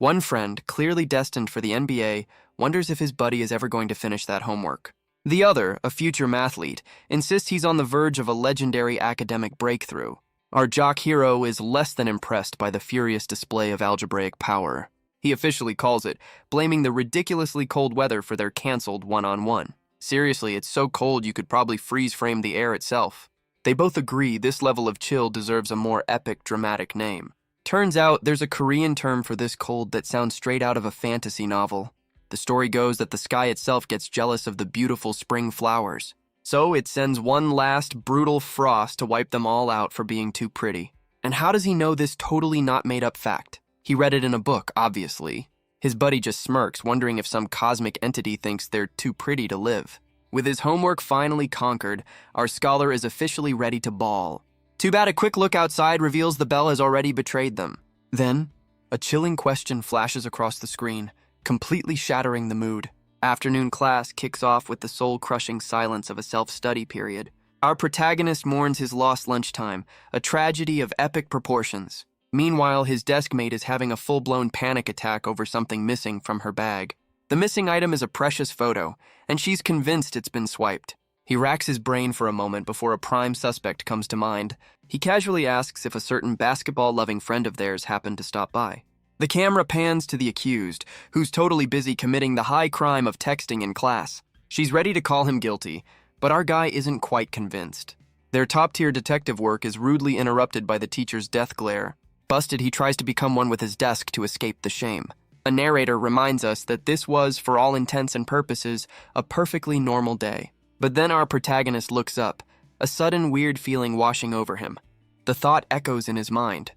One friend, clearly destined for the NBA, wonders if his buddy is ever going to finish that homework. The other, a future mathlete, insists he's on the verge of a legendary academic breakthrough. Our jock hero is less than impressed by the furious display of algebraic power. He officially calls it, blaming the ridiculously cold weather for their canceled one-on-one. Seriously, it's so cold you could probably freeze-frame the air itself. They both agree this level of chill deserves a more epic, dramatic name. Turns out there's a Korean term for this cold that sounds straight out of a fantasy novel. The story goes that the sky itself gets jealous of the beautiful spring flowers. So it sends one last brutal frost to wipe them all out for being too pretty. And how does he know this totally not made-up fact? He read it in a book, obviously. His buddy just smirks, wondering if some cosmic entity thinks they're too pretty to live. With his homework finally conquered, our scholar is officially ready to ball. Too bad a quick look outside reveals the bell has already betrayed them. Then, a chilling question flashes across the screen, completely shattering the mood. Afternoon class kicks off with the soul-crushing silence of a self-study period. Our protagonist mourns his lost lunchtime, a tragedy of epic proportions. Meanwhile, his desk mate is having a full-blown panic attack over something missing from her bag. The missing item is a precious photo, and she's convinced it's been swiped. He racks his brain for a moment before a prime suspect comes to mind. He casually asks if a certain basketball-loving friend of theirs happened to stop by. The camera pans to the accused, who's totally busy committing the high crime of texting in class. She's ready to call him guilty, but our guy isn't quite convinced. Their top-tier detective work is rudely interrupted by the teacher's death glare. Busted, he tries to become one with his desk to escape the shame. A narrator reminds us that this was, for all intents and purposes, a perfectly normal day. But then our protagonist looks up, a sudden weird feeling washing over him. The thought echoes in his mind.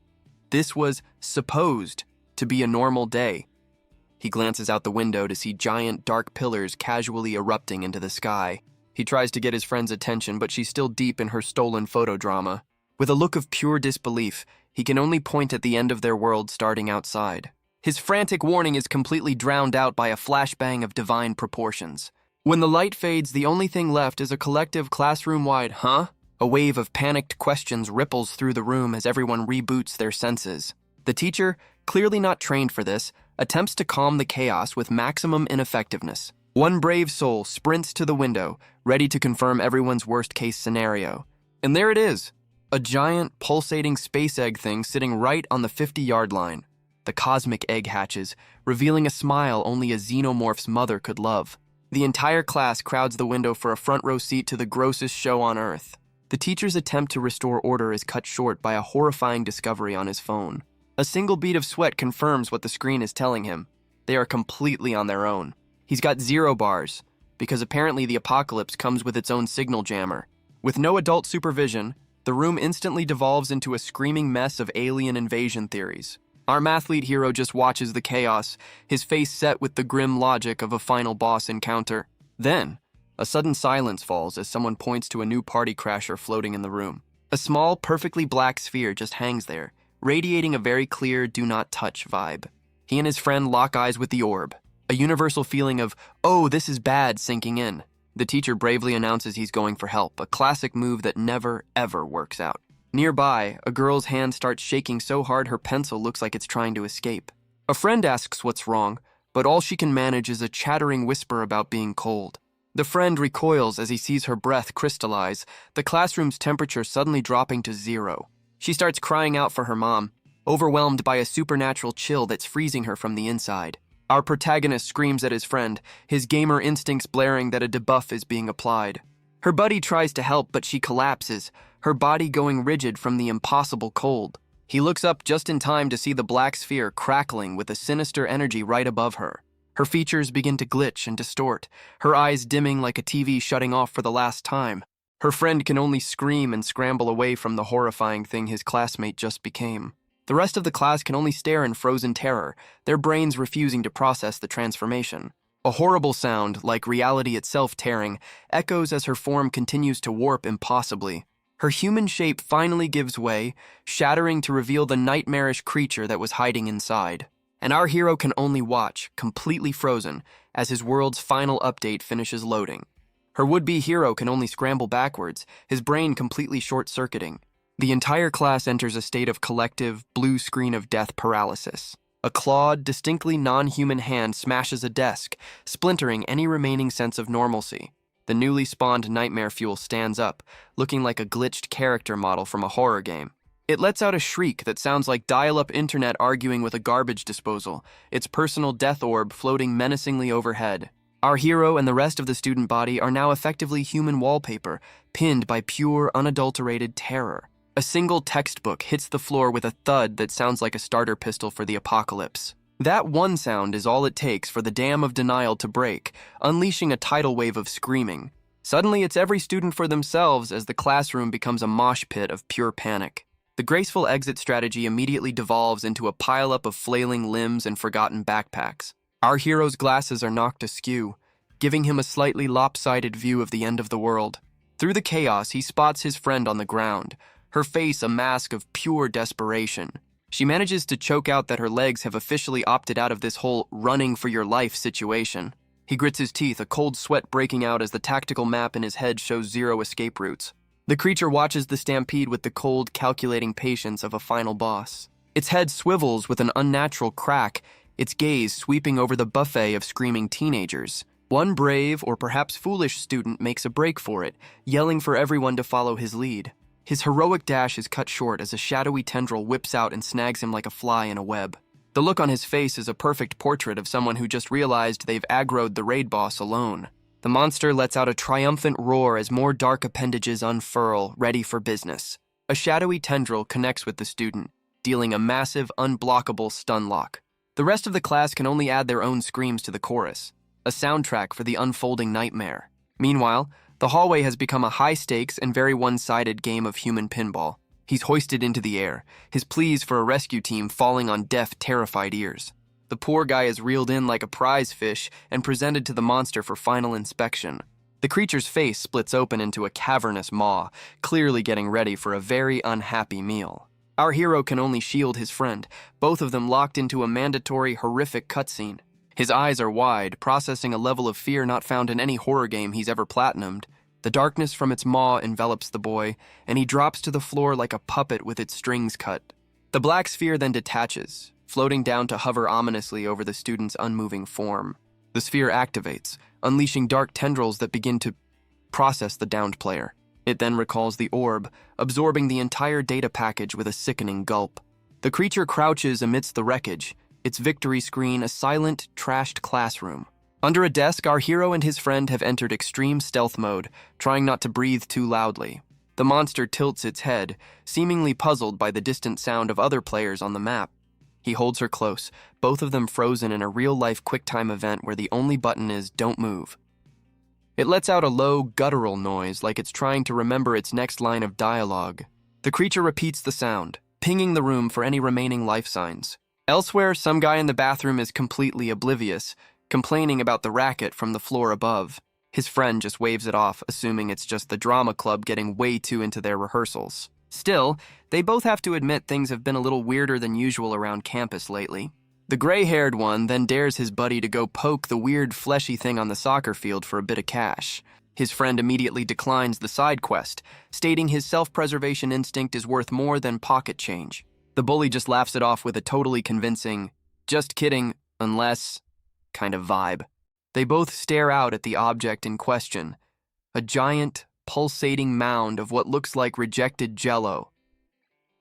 This was supposed to be a normal day. He glances out the window to see giant dark pillars casually erupting into the sky. He tries to get his friend's attention, but she's still deep in her stolen photo drama. With a look of pure disbelief, he can only point at the end of their world starting outside. His frantic warning is completely drowned out by a flashbang of divine proportions. When the light fades, the only thing left is a collective classroom-wide "huh?" A wave of panicked questions ripples through the room as everyone reboots their senses. The teacher, clearly not trained for this, attempts to calm the chaos with maximum ineffectiveness. One brave soul sprints to the window, ready to confirm everyone's worst-case scenario. And there it is, a giant, pulsating space egg thing sitting right on the 50-yard line. The cosmic egg hatches, revealing a smile only a xenomorph's mother could love. The entire class crowds the window for a front-row seat to the grossest show on Earth. The teacher's attempt to restore order is cut short by a horrifying discovery on his phone. A single bead of sweat confirms what the screen is telling him. They are completely on their own. He's got 0 bars, because apparently the apocalypse comes with its own signal jammer. With no adult supervision, the room instantly devolves into a screaming mess of alien invasion theories. Our mathlete hero just watches the chaos, his face set with the grim logic of a final boss encounter. Then, a sudden silence falls as someone points to a new party crasher floating in the room. A small, perfectly black sphere just hangs there, radiating a very clear do not touch vibe. He and his friend lock eyes with the orb, a universal feeling of, "oh, this is bad," sinking in. The teacher bravely announces he's going for help, a classic move that never, ever works out. Nearby, a girl's hand starts shaking so hard her pencil looks like it's trying to escape. A friend asks what's wrong, but all she can manage is a chattering whisper about being cold. The friend recoils as he sees her breath crystallize, the classroom's temperature suddenly dropping to 0. She starts crying out for her mom, overwhelmed by a supernatural chill that's freezing her from the inside. Our protagonist screams at his friend, his gamer instincts blaring that a debuff is being applied. Her buddy tries to help, but she collapses, her body going rigid from the impossible cold. He looks up just in time to see the black sphere crackling with a sinister energy right above her. Her features begin to glitch and distort, her eyes dimming like a TV shutting off for the last time. Her friend can only scream and scramble away from the horrifying thing his classmate just became. The rest of the class can only stare in frozen terror, their brains refusing to process the transformation. A horrible sound, like reality itself tearing, echoes as her form continues to warp impossibly. Her human shape finally gives way, shattering to reveal the nightmarish creature that was hiding inside. And our hero can only watch, completely frozen, as his world's final update finishes loading. Her would-be hero can only scramble backwards, his brain completely short-circuiting. The entire class enters a state of collective, blue screen of death paralysis. A clawed, distinctly non-human hand smashes a desk, splintering any remaining sense of normalcy. The newly spawned nightmare fuel stands up, looking like a glitched character model from a horror game. It lets out a shriek that sounds like dial-up internet arguing with a garbage disposal, its personal death orb floating menacingly overhead. Our hero and the rest of the student body are now effectively human wallpaper, pinned by pure, unadulterated terror. A single textbook hits the floor with a thud that sounds like a starter pistol for the apocalypse. That one sound is all it takes for the dam of denial to break, unleashing a tidal wave of screaming. Suddenly, it's every student for themselves as the classroom becomes a mosh pit of pure panic. The graceful exit strategy immediately devolves into a pileup of flailing limbs and forgotten backpacks. Our hero's glasses are knocked askew, giving him a slightly lopsided view of the end of the world. Through the chaos, he spots his friend on the ground, her face a mask of pure desperation. She manages to choke out that her legs have officially opted out of this whole running for your life situation. He grits his teeth, a cold sweat breaking out as the tactical map in his head shows 0 escape routes. The creature watches the stampede with the cold, calculating patience of a final boss. Its head swivels with an unnatural crack, its gaze sweeping over the buffet of screaming teenagers. One brave, or perhaps foolish student makes a break for it, yelling for everyone to follow his lead. His heroic dash is cut short as a shadowy tendril whips out and snags him like a fly in a web. The look on his face is a perfect portrait of someone who just realized they've aggroed the raid boss alone. The monster lets out a triumphant roar as more dark appendages unfurl, ready for business. A shadowy tendril connects with the student, dealing a massive, unblockable stun lock. The rest of the class can only add their own screams to the chorus, a soundtrack for the unfolding nightmare. Meanwhile, the hallway has become a high-stakes and very one-sided game of human pinball. He's hoisted into the air, his pleas for a rescue team falling on deaf, terrified ears. The poor guy is reeled in like a prize fish and presented to the monster for final inspection. The creature's face splits open into a cavernous maw, clearly getting ready for a very unhappy meal. Our hero can only shield his friend, both of them locked into a mandatory, horrific cutscene. His eyes are wide, processing a level of fear not found in any horror game he's ever platinumed. The darkness from its maw envelops the boy, and he drops to the floor like a puppet with its strings cut. The black sphere then detaches, floating down to hover ominously over the student's unmoving form. The sphere activates, unleashing dark tendrils that begin to process the downed player. It then recalls the orb, absorbing the entire data package with a sickening gulp. The creature crouches amidst the wreckage, its victory screen a silent, trashed classroom. Under a desk, our hero and his friend have entered extreme stealth mode, trying not to breathe too loudly. The monster tilts its head, seemingly puzzled by the distant sound of other players on the map. He holds her close, both of them frozen in a real-life QuickTime event where the only button is "Don't move." It lets out a low, guttural noise like it's trying to remember its next line of dialogue. The creature repeats the sound, pinging the room for any remaining life signs. Elsewhere, some guy in the bathroom is completely oblivious, complaining about the racket from the floor above. His friend just waves it off, assuming it's just the drama club getting way too into their rehearsals. Still, they both have to admit things have been a little weirder than usual around campus lately. The gray-haired one then dares his buddy to go poke the weird fleshy thing on the soccer field for a bit of cash. His friend immediately declines the side quest, stating his self-preservation instinct is worth more than pocket change. The bully just laughs it off with a totally convincing, "Just kidding, unless" kind of vibe. They both stare out at the object in question, a giant, pulsating mound of what looks like rejected jello.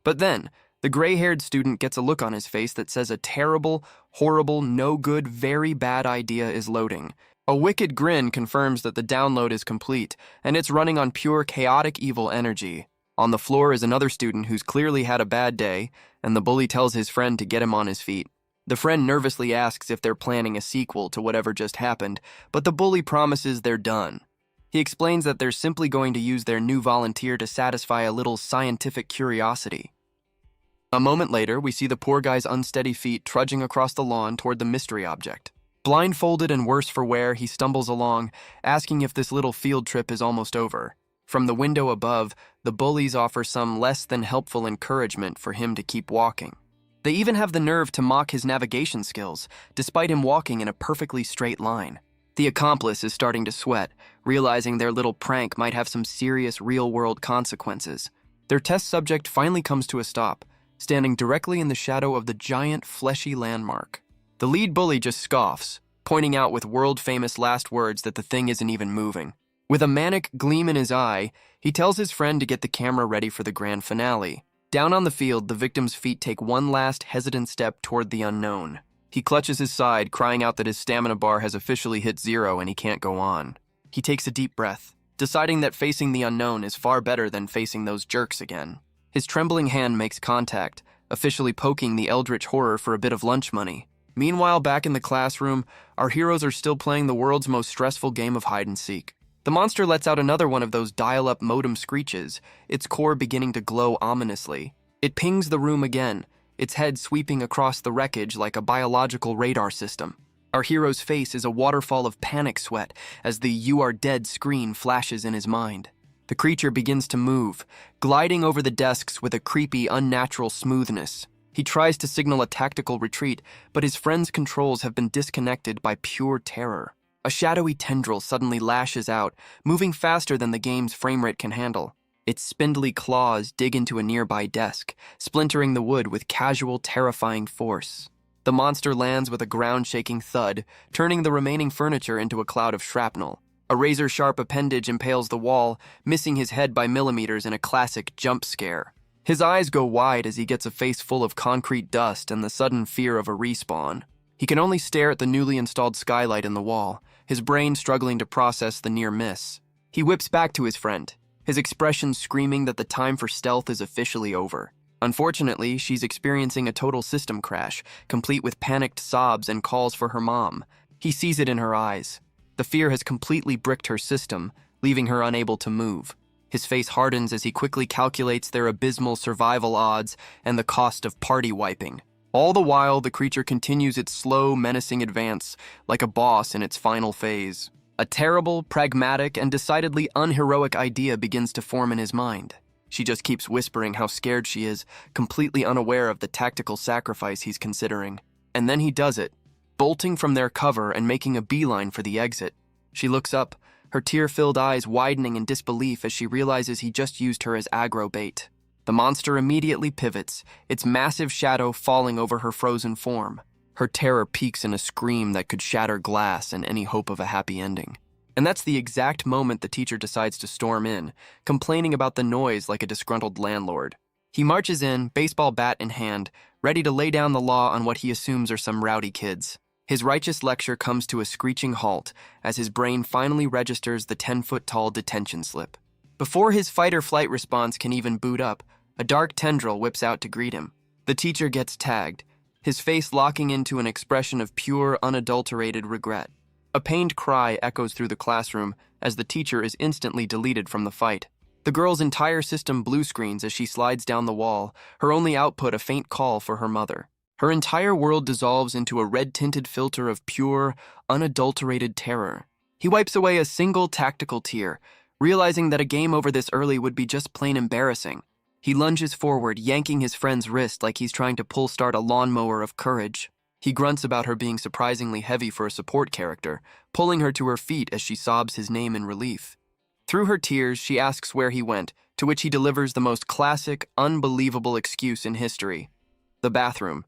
But then, the gray-haired student gets a look on his face that says a terrible, horrible, no-good, very bad idea is loading. A wicked grin confirms that the download is complete, and it's running on pure chaotic evil energy. On the floor is another student who's clearly had a bad day, and the bully tells his friend to get him on his feet. The friend nervously asks if they're planning a sequel to whatever just happened, but the bully promises they're done. He explains that they're simply going to use their new volunteer to satisfy a little scientific curiosity. A moment later, we see the poor guy's unsteady feet trudging across the lawn toward the mystery object. Blindfolded and worse for wear, he stumbles along, asking if this little field trip is almost over. From the window above, the bullies offer some less than helpful encouragement for him to keep walking. They even have the nerve to mock his navigation skills, despite him walking in a perfectly straight line. The accomplice is starting to sweat, realizing their little prank might have some serious real-world consequences. Their test subject finally comes to a stop, standing directly in the shadow of the giant, fleshy landmark. The lead bully just scoffs, pointing out with world-famous last words that the thing isn't even moving. With a manic gleam in his eye, he tells his friend to get the camera ready for the grand finale. Down on the field, the victim's feet take one last hesitant step toward the unknown. He clutches his side, crying out that his stamina bar has officially hit 0 and he can't go on. He takes a deep breath, deciding that facing the unknown is far better than facing those jerks again. His trembling hand makes contact, officially poking the eldritch horror for a bit of lunch money. Meanwhile, back in the classroom, our heroes are still playing the world's most stressful game of hide-and-seek. The monster lets out another one of those dial-up modem screeches, its core beginning to glow ominously. It pings the room again, its head sweeping across the wreckage like a biological radar system. Our hero's face is a waterfall of panic sweat as the "you are dead" screen flashes in his mind. The creature begins to move, gliding over the desks with a creepy, unnatural smoothness. He tries to signal a tactical retreat, but his friend's controls have been disconnected by pure terror. A shadowy tendril suddenly lashes out, moving faster than the game's framerate can handle. Its spindly claws dig into a nearby desk, splintering the wood with casual, terrifying force. The monster lands with a ground-shaking thud, turning the remaining furniture into a cloud of shrapnel. A razor-sharp appendage impales the wall, missing his head by millimeters in a classic jump scare. His eyes go wide as he gets a face full of concrete dust and the sudden fear of a respawn. He can only stare at the newly installed skylight in the wall, his brain struggling to process the near miss. He whips back to his friend, his expression screaming that the time for stealth is officially over. Unfortunately, she's experiencing a total system crash, complete with panicked sobs and calls for her mom. He sees it in her eyes. The fear has completely bricked her system, leaving her unable to move. His face hardens as he quickly calculates their abysmal survival odds and the cost of party wiping. All the while, the creature continues its slow, menacing advance, like a boss in its final phase. A terrible, pragmatic, and decidedly unheroic idea begins to form in his mind. She just keeps whispering how scared she is, completely unaware of the tactical sacrifice he's considering. And then he does it, bolting from their cover and making a beeline for the exit. She looks up, her tear-filled eyes widening in disbelief as she realizes he just used her as aggro bait. The monster immediately pivots, its massive shadow falling over her frozen form. Her terror peaks in a scream that could shatter glass and any hope of a happy ending. And that's the exact moment the teacher decides to storm in, complaining about the noise like a disgruntled landlord. He marches in, baseball bat in hand, ready to lay down the law on what he assumes are some rowdy kids. His righteous lecture comes to a screeching halt as his brain finally registers the 10-foot-tall detention slip. Before his fight-or-flight response can even boot up, a dark tendril whips out to greet him. The teacher gets tagged, his face locking into an expression of pure, unadulterated regret. A pained cry echoes through the classroom as the teacher is instantly deleted from the fight. The girl's entire system blue screens as she slides down the wall, her only output a faint call for her mother. Her entire world dissolves into a red-tinted filter of pure, unadulterated terror. He wipes away a single tactical tear, realizing that a game over this early would be just plain embarrassing. He lunges forward, yanking his friend's wrist like he's trying to pull-start a lawnmower of courage. He grunts about her being surprisingly heavy for a support character, pulling her to her feet as she sobs his name in relief. Through her tears, she asks where he went, to which he delivers the most classic, unbelievable excuse in history: the bathroom.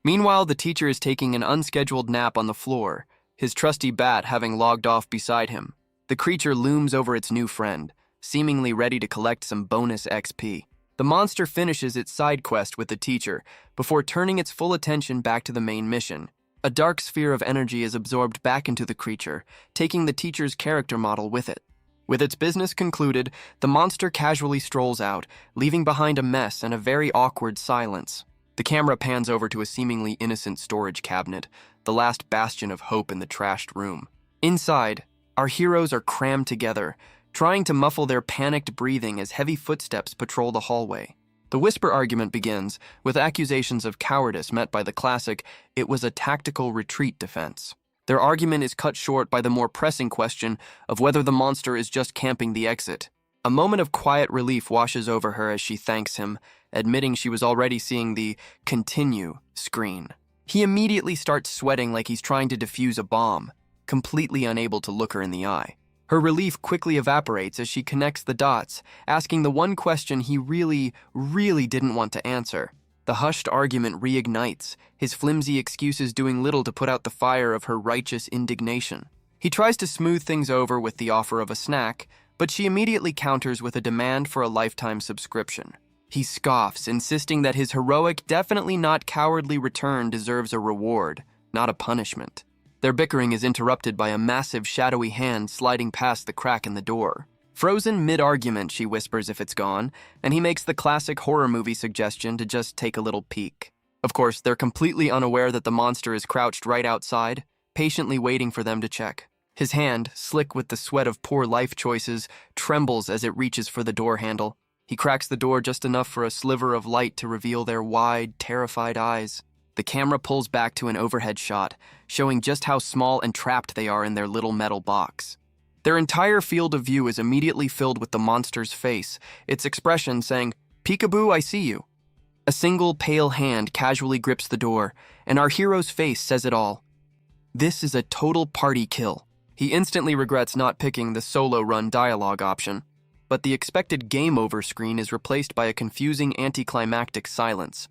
Meanwhile, the teacher is taking an unscheduled nap on the floor, his trusty bat having logged off beside him. The creature looms over its new friend, seemingly ready to collect some bonus XP. The monster finishes its side quest with the teacher before turning its full attention back to the main mission. A dark sphere of energy is absorbed back into the creature, taking the teacher's character model with it. With its business concluded, the monster casually strolls out, leaving behind a mess and a very awkward silence. The camera pans over to a seemingly innocent storage cabinet, the last bastion of hope in the trashed room. Inside, our heroes are crammed together, trying to muffle their panicked breathing as heavy footsteps patrol the hallway. The whisper argument begins, with accusations of cowardice met by the classic "it was a tactical retreat" defense. Their argument is cut short by the more pressing question of whether the monster is just camping the exit. A moment of quiet relief washes over her as she thanks him, admitting she was already seeing the "continue" screen. He immediately starts sweating like he's trying to defuse a bomb, completely unable to look her in the eye. Her relief quickly evaporates as she connects the dots, asking the one question he really didn't want to answer. The hushed argument reignites, his flimsy excuses doing little to put out the fire of her righteous indignation. He tries to smooth things over with the offer of a snack, but she immediately counters with a demand for a lifetime subscription. He scoffs, insisting that his heroic, definitely not cowardly return deserves a reward, not a punishment. Their bickering is interrupted by a massive, shadowy hand sliding past the crack in the door. Frozen mid-argument, she whispers if it's gone, and he makes the classic horror movie suggestion to just take a little peek. Of course, they're completely unaware that the monster is crouched right outside, patiently waiting for them to check. His hand, slick with the sweat of poor life choices, trembles as it reaches for the door handle. He cracks the door just enough for a sliver of light to reveal their wide, terrified eyes. The camera pulls back to an overhead shot, showing just how small and trapped they are in their little metal box. Their entire field of view is immediately filled with the monster's face, its expression saying, "Peekaboo, I see you." A single pale hand casually grips the door, and our hero's face says it all. This is a total party kill. He instantly regrets not picking the solo run dialogue option, but the expected game over screen is replaced by a confusing anticlimactic silence.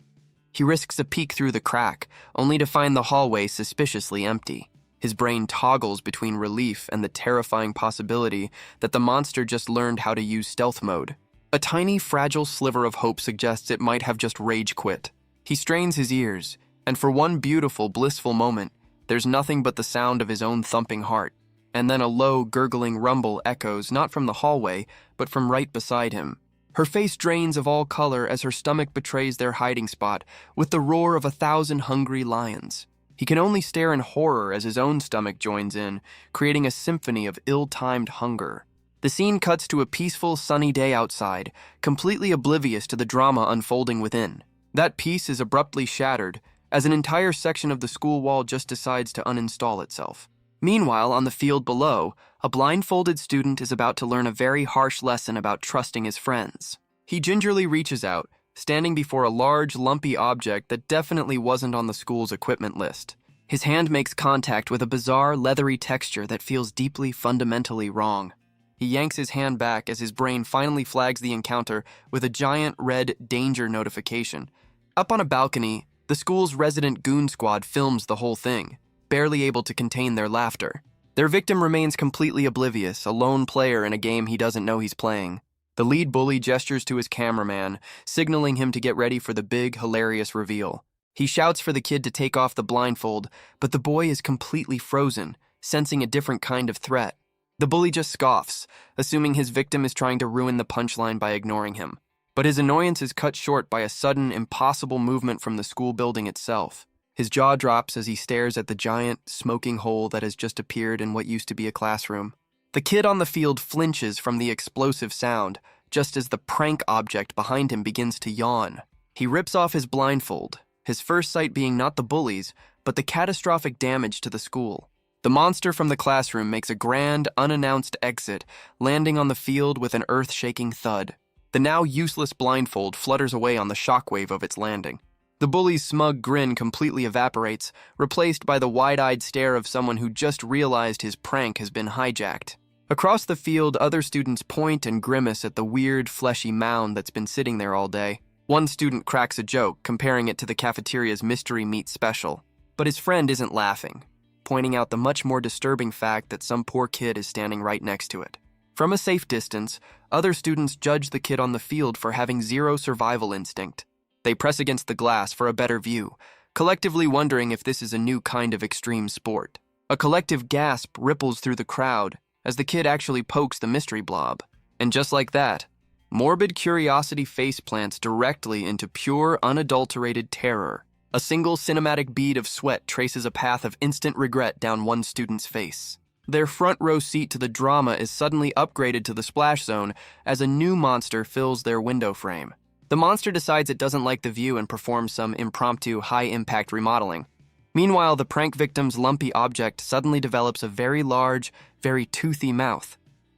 He risks a peek through the crack, only to find the hallway suspiciously empty. His brain toggles between relief and the terrifying possibility that the monster just learned how to use stealth mode. A tiny, fragile sliver of hope suggests it might have just rage quit. He strains his ears, and for one beautiful, blissful moment, there's nothing but the sound of his own thumping heart. And then a low, gurgling rumble echoes not from the hallway, but from right beside him. Her face drains of all color as her stomach betrays their hiding spot, with the roar of 1,000 hungry lions. He can only stare in horror as his own stomach joins in, creating a symphony of ill-timed hunger. The scene cuts to a peaceful, sunny day outside, completely oblivious to the drama unfolding within. That peace is abruptly shattered, as an entire section of the school wall just decides to uninstall itself. Meanwhile, on the field below, a blindfolded student is about to learn a very harsh lesson about trusting his friends. He gingerly reaches out, standing before a large, lumpy object that definitely wasn't on the school's equipment list. His hand makes contact with a bizarre, leathery texture that feels deeply, fundamentally wrong. He yanks his hand back as his brain finally flags the encounter with a giant red danger notification. Up on a balcony, the school's resident goon squad films the whole thing, barely able to contain their laughter. Their victim remains completely oblivious, a lone player in a game he doesn't know he's playing. The lead bully gestures to his cameraman, signaling him to get ready for the big, hilarious reveal. He shouts for the kid to take off the blindfold, but the boy is completely frozen, sensing a different kind of threat. The bully just scoffs, assuming his victim is trying to ruin the punchline by ignoring him. But his annoyance is cut short by a sudden, impossible movement from the school building itself. His jaw drops as he stares at the giant, smoking hole that has just appeared in what used to be a classroom. The kid on the field flinches from the explosive sound, just as the prank object behind him begins to yawn. He rips off his blindfold, his first sight being not the bullies, but the catastrophic damage to the school. The monster from the classroom makes a grand, unannounced exit, landing on the field with an earth-shaking thud. The now useless blindfold flutters away on the shockwave of its landing. The bully's smug grin completely evaporates, replaced by the wide-eyed stare of someone who just realized his prank has been hijacked. Across the field, other students point and grimace at the weird, fleshy mound that's been sitting there all day. One student cracks a joke, comparing it to the cafeteria's mystery meat special. But his friend isn't laughing, pointing out the much more disturbing fact that some poor kid is standing right next to it. From a safe distance, other students judge the kid on the field for having zero survival instinct. They press against the glass for a better view, collectively wondering if this is a new kind of extreme sport. A collective gasp ripples through the crowd as the kid actually pokes the mystery blob. And just like that, morbid curiosity faceplants directly into pure, unadulterated terror. A single cinematic bead of sweat traces a path of instant regret down one student's face. Their front row seat to the drama is suddenly upgraded to the splash zone as a new monster fills their window frame. The monster decides it doesn't like the view and performs some impromptu, high-impact remodeling. Meanwhile, the prank victim's lumpy object suddenly develops a very large, very toothy mouth.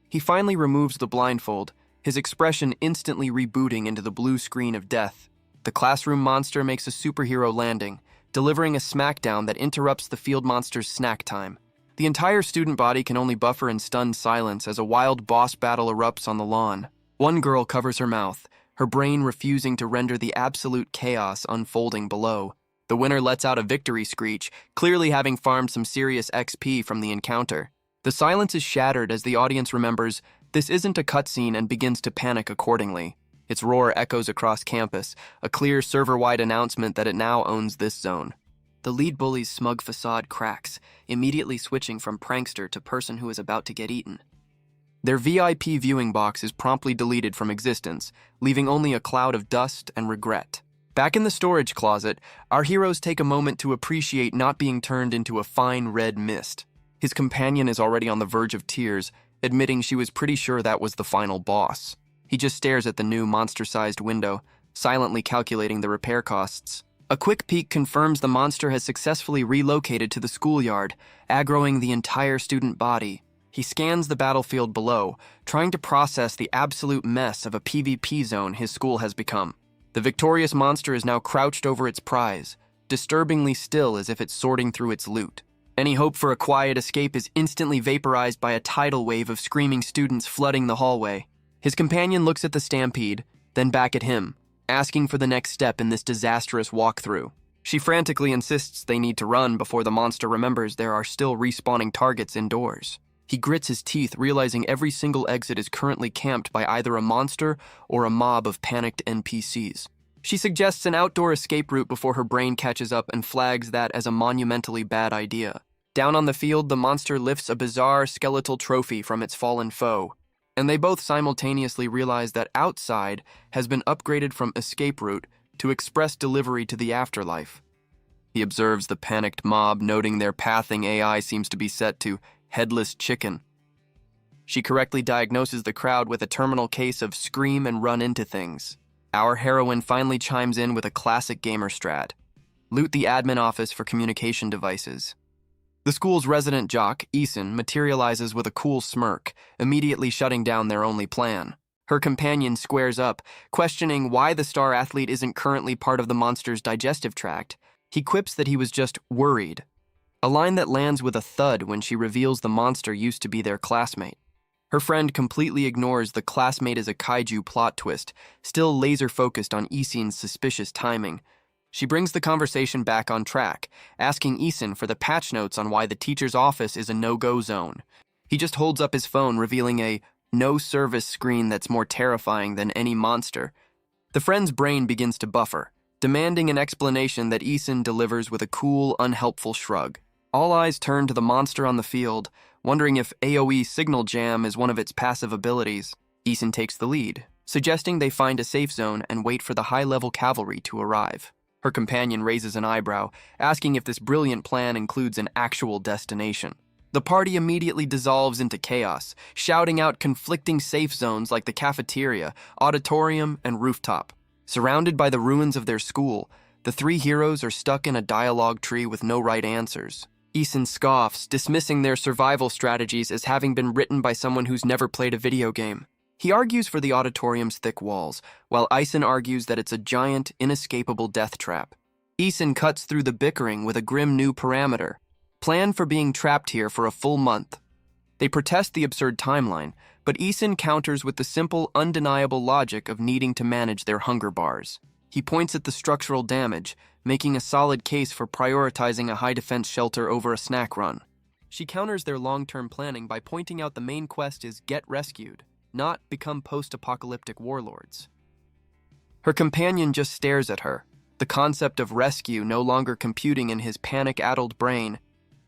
He finally removes the blindfold, his expression instantly rebooting into the blue screen of death. The classroom monster makes a superhero landing, delivering a smackdown that interrupts the field monster's snack time. The entire student body can only buffer in stunned silence as a wild boss battle erupts on the lawn. One girl covers her mouth, her brain refusing to render the absolute chaos unfolding below. The winner lets out a victory screech, clearly having farmed some serious XP from the encounter. The silence is shattered as the audience remembers this isn't a cutscene and begins to panic accordingly. Its roar echoes across campus, a clear server-wide announcement that it now owns this zone. The lead bully's smug facade cracks, immediately switching from prankster to person who is about to get eaten. Their VIP viewing box is promptly deleted from existence, leaving only a cloud of dust and regret. Back in the storage closet, our heroes take a moment to appreciate not being turned into a fine red mist. His companion is already on the verge of tears, admitting she was pretty sure that was the final boss. He just stares at the new monster-sized window, silently calculating the repair costs. A quick peek confirms the monster has successfully relocated to the schoolyard, aggroing the entire student body. He scans the battlefield below, trying to process the absolute mess of a PvP zone his school has become. The victorious monster is now crouched over its prize, disturbingly still as if it's sorting through its loot. Any hope for a quiet escape is instantly vaporized by a tidal wave of screaming students flooding the hallway. His companion looks at the stampede, then back at him, asking for the next step in this disastrous walkthrough. She frantically insists they need to run before the monster remembers there are still respawning targets indoors. He grits his teeth, realizing every single exit is currently camped by either a monster or a mob of panicked NPCs. She suggests an outdoor escape route before her brain catches up and flags that as a monumentally bad idea. Down on the field, the monster lifts a bizarre skeletal trophy from its fallen foe, and they both simultaneously realize that outside has been upgraded from escape route to express delivery to the afterlife. He observes the panicked mob, noting their pathing AI seems to be set to headless chicken. She correctly diagnoses the crowd with a terminal case of scream and run into things. Our heroine finally chimes in with a classic gamer strat: loot the admin office for communication devices. The school's resident jock, Eason, materializes with a cool smirk, immediately shutting down their only plan. Her companion squares up, questioning why the star athlete isn't currently part of the monster's digestive tract. He quips that he was just worried, a line that lands with a thud when she reveals the monster used to be their classmate. Her friend completely ignores the classmate is a kaiju plot twist, still laser-focused on Eason's suspicious timing. She brings the conversation back on track, asking Eason for the patch notes on why the teacher's office is a no-go zone. He just holds up his phone, revealing a no-service screen that's more terrifying than any monster. The friend's brain begins to buffer, demanding an explanation that Eason delivers with a cool, unhelpful shrug. All eyes turn to the monster on the field, wondering if AoE Signal Jam is one of its passive abilities. Eason takes the lead, suggesting they find a safe zone and wait for the high-level cavalry to arrive. Her companion raises an eyebrow, asking if this brilliant plan includes an actual destination. The party immediately dissolves into chaos, shouting out conflicting safe zones like the cafeteria, auditorium, and rooftop. Surrounded by the ruins of their school, the three heroes are stuck in a dialogue tree with no right answers. Eason scoffs, dismissing their survival strategies as having been written by someone who's never played a video game. He argues for the auditorium's thick walls, while Eason argues that it's a giant, inescapable death trap. Eason cuts through the bickering with a grim new parameter: plan for being trapped here for a full month. They protest the absurd timeline, but Eason counters with the simple, undeniable logic of needing to manage their hunger bars. He points at the structural damage, making a solid case for prioritizing a high-defense shelter over a snack run. She counters their long-term planning by pointing out the main quest is get rescued, not become post-apocalyptic warlords. Her companion just stares at her, the concept of rescue no longer computing in his panic-addled brain.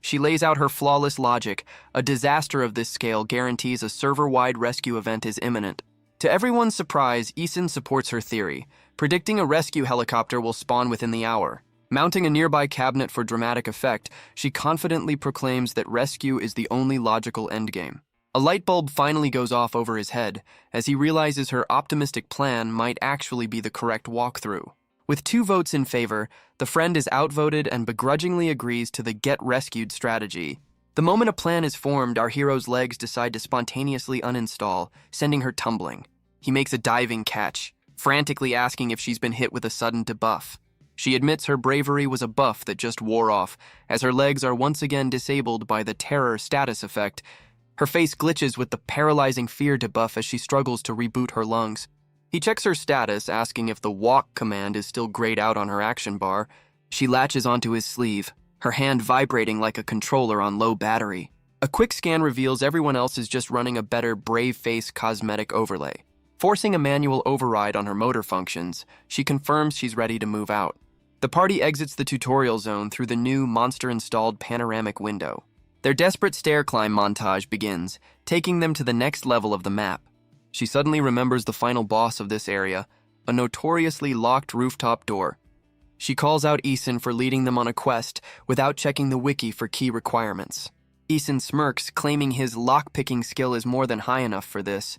She lays out her flawless logic: a disaster of this scale guarantees a server-wide rescue event is imminent. To everyone's surprise, Eason supports her theory, predicting a rescue helicopter will spawn within the hour. Mounting a nearby cabinet for dramatic effect, she confidently proclaims that rescue is the only logical endgame. A light bulb finally goes off over his head as he realizes her optimistic plan might actually be the correct walkthrough. With 2 votes in favor, the friend is outvoted and begrudgingly agrees to the get rescued strategy. The moment a plan is formed, our hero's legs decide to spontaneously uninstall, sending her tumbling. He makes a diving catch, frantically asking if she's been hit with a sudden debuff. She admits her bravery was a buff that just wore off, as her legs are once again disabled by the terror status effect. Her face glitches with the paralyzing fear debuff as she struggles to reboot her lungs. He checks her status, asking if the walk command is still grayed out on her action bar. She latches onto his sleeve, her hand vibrating like a controller on low battery. A quick scan reveals everyone else is just running a better brave face cosmetic overlay. Forcing a manual override on her motor functions, she confirms she's ready to move out. The party exits the tutorial zone through the new monster-installed panoramic window. Their desperate stair climb montage begins, taking them to the next level of the map. She suddenly remembers the final boss of this area, a notoriously locked rooftop door. She calls out Eason for leading them on a quest without checking the wiki for key requirements. Eason smirks, claiming his lock-picking skill is more than high enough for this.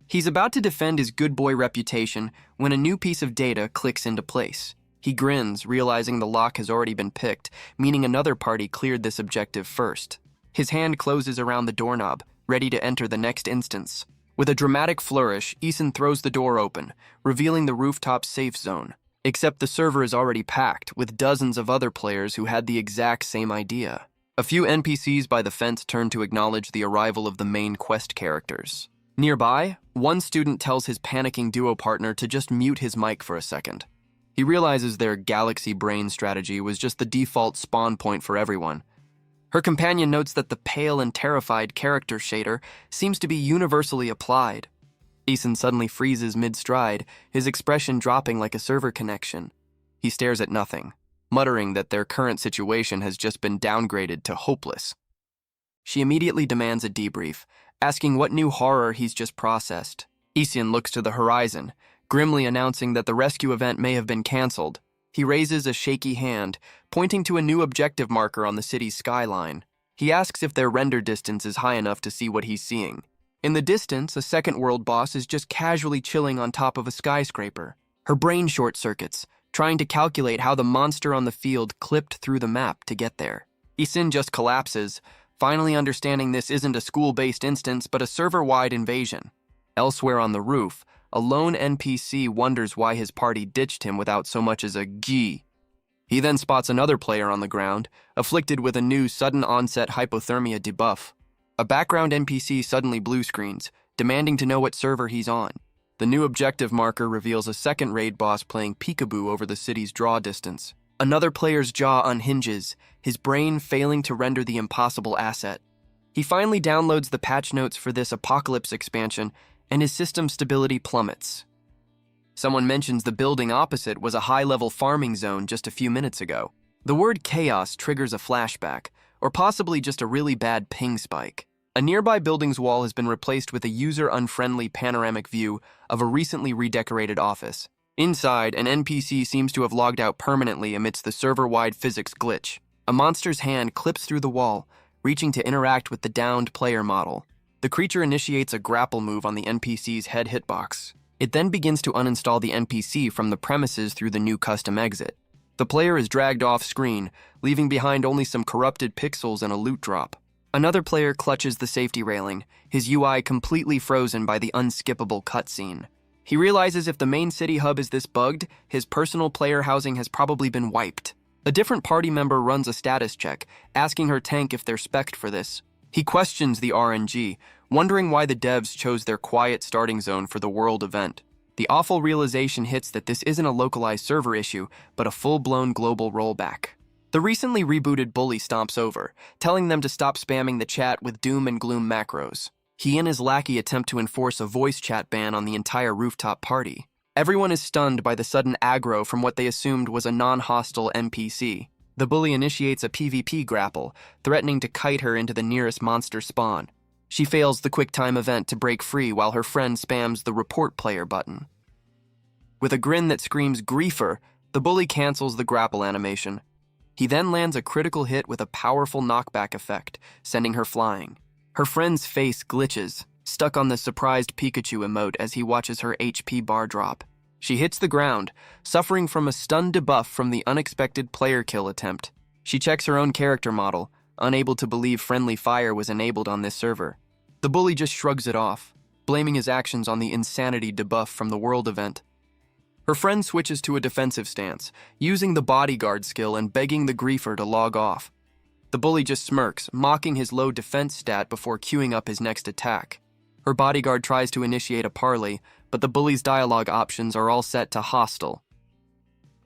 He's about to defend his good boy reputation when a new piece of data clicks into place. He grins, realizing the lock has already been picked, meaning another party cleared this objective first. His hand closes around the doorknob, ready to enter the next instance. With a dramatic flourish, Eason throws the door open, revealing the rooftop safe zone. Except the server is already packed, with dozens of other players who had the exact same idea. A few NPCs by the fence turn to acknowledge the arrival of the main quest characters. Nearby, one student tells his panicking duo partner to just mute his mic for a second. He realizes their galaxy brain strategy was just the default spawn point for everyone. Her companion notes that the pale and terrified character shader seems to be universally applied. Eason suddenly freezes mid-stride, his expression dropping like a server connection. He stares at nothing, muttering that their current situation has just been downgraded to hopeless. She immediately demands a debrief, asking what new horror he's just processed. Eason looks to the horizon, grimly announcing that the rescue event may have been canceled. He raises a shaky hand, pointing to a new objective marker on the city's skyline. He asks if their render distance is high enough to see what he's seeing. In the distance, a second world boss is just casually chilling on top of a skyscraper. Her brain short circuits, trying to calculate how the monster on the field clipped through the map to get there. Eason just collapses, finally understanding this isn't a school-based instance but a server-wide invasion. Elsewhere on the roof, a lone NPC wonders why his party ditched him without so much as a "gee." He then spots another player on the ground, afflicted with a new sudden onset hypothermia debuff. A background NPC suddenly blue screens, demanding to know what server he's on. The new objective marker reveals a second raid boss playing peekaboo over the city's draw distance. Another player's jaw unhinges, his brain failing to render the impossible asset. He finally downloads the patch notes for this Apocalypse expansion, and his system stability plummets. Someone mentions the building opposite was a high-level farming zone just a few minutes ago. The word chaos triggers a flashback, or possibly just a really bad ping spike. A nearby building's wall has been replaced with a user-unfriendly panoramic view of a recently redecorated office. Inside, an NPC seems to have logged out permanently amidst the server-wide physics glitch. A monster's hand clips through the wall, reaching to interact with the downed player model. The creature initiates a grapple move on the NPC's head hitbox. It then begins to uninstall the NPC from the premises through the new custom exit. The player is dragged off screen, leaving behind only some corrupted pixels and a loot drop. Another player clutches the safety railing, his UI completely frozen by the unskippable cutscene. He realizes if the main city hub is this bugged, his personal player housing has probably been wiped. A different party member runs a status check, asking her tank if they're spec'd for this. He questions the RNG, wondering why the devs chose their quiet starting zone for the world event. The awful realization hits that this isn't a localized server issue, but a full-blown global rollback. The recently rebooted bully stomps over, telling them to stop spamming the chat with doom and gloom macros. He and his lackey attempt to enforce a voice chat ban on the entire rooftop party. Everyone is stunned by the sudden aggro from what they assumed was a non-hostile NPC. The bully initiates a PvP grapple, threatening to kite her into the nearest monster spawn. She fails the quick-time event to break free while her friend spams the report player button. With a grin that screams griefer, the bully cancels the grapple animation. He then lands a critical hit with a powerful knockback effect, sending her flying. Her friend's face glitches, stuck on the surprised Pikachu emote as he watches her HP bar drop. She hits the ground, suffering from a stun debuff from the unexpected player kill attempt. She checks her own character model, unable to believe friendly fire was enabled on this server. The bully just shrugs it off, blaming his actions on the insanity debuff from the world event. Her friend switches to a defensive stance, using the bodyguard skill and begging the griefer to log off. The bully just smirks, mocking his low defense stat before queuing up his next attack. Her bodyguard tries to initiate a parley, but the bully's dialogue options are all set to hostile.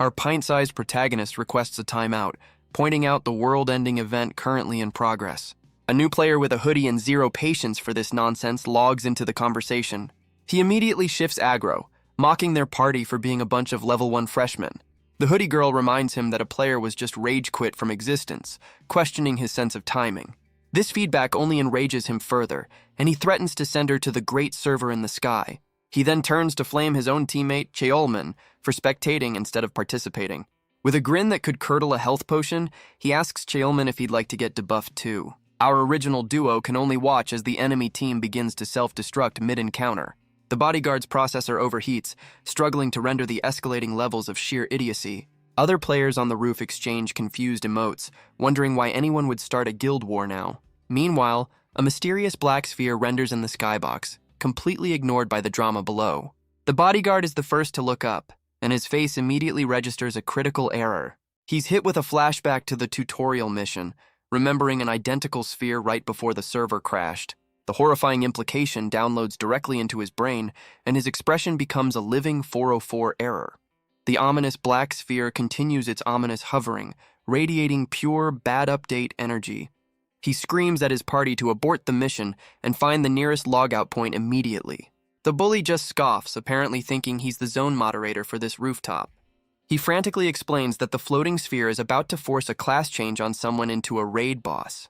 Our pint-sized protagonist requests a timeout, pointing out the world-ending event currently in progress. A new player with a hoodie and zero patience for this nonsense logs into the conversation. He immediately shifts aggro, mocking their party for being a bunch of level 1 freshmen. The hoodie girl reminds him that a player was just rage quit from existence, questioning his sense of timing. This feedback only enrages him further, and he threatens to send her to the great server in the sky. He then turns to flame his own teammate, Cheolman, for spectating instead of participating. With a grin that could curdle a health potion, he asks Cheolman if he'd like to get debuffed too. Our original duo can only watch as the enemy team begins to self-destruct mid-encounter. The bodyguard's processor overheats, struggling to render the escalating levels of sheer idiocy. Other players on the roof exchange confused emotes, wondering why anyone would start a guild war now. Meanwhile, a mysterious black sphere renders in the skybox, completely ignored by the drama below. The bodyguard is the first to look up, and his face immediately registers a critical error. He's hit with a flashback to the tutorial mission, remembering an identical sphere right before the server crashed. The horrifying implication downloads directly into his brain, and his expression becomes a living 404 error. The ominous black sphere continues its ominous hovering, radiating pure bad update energy. He screams at his party to abort the mission and find the nearest logout point immediately. The bully just scoffs, apparently thinking he's the zone moderator for this rooftop. He frantically explains that the floating sphere is about to force a class change on someone into a raid boss.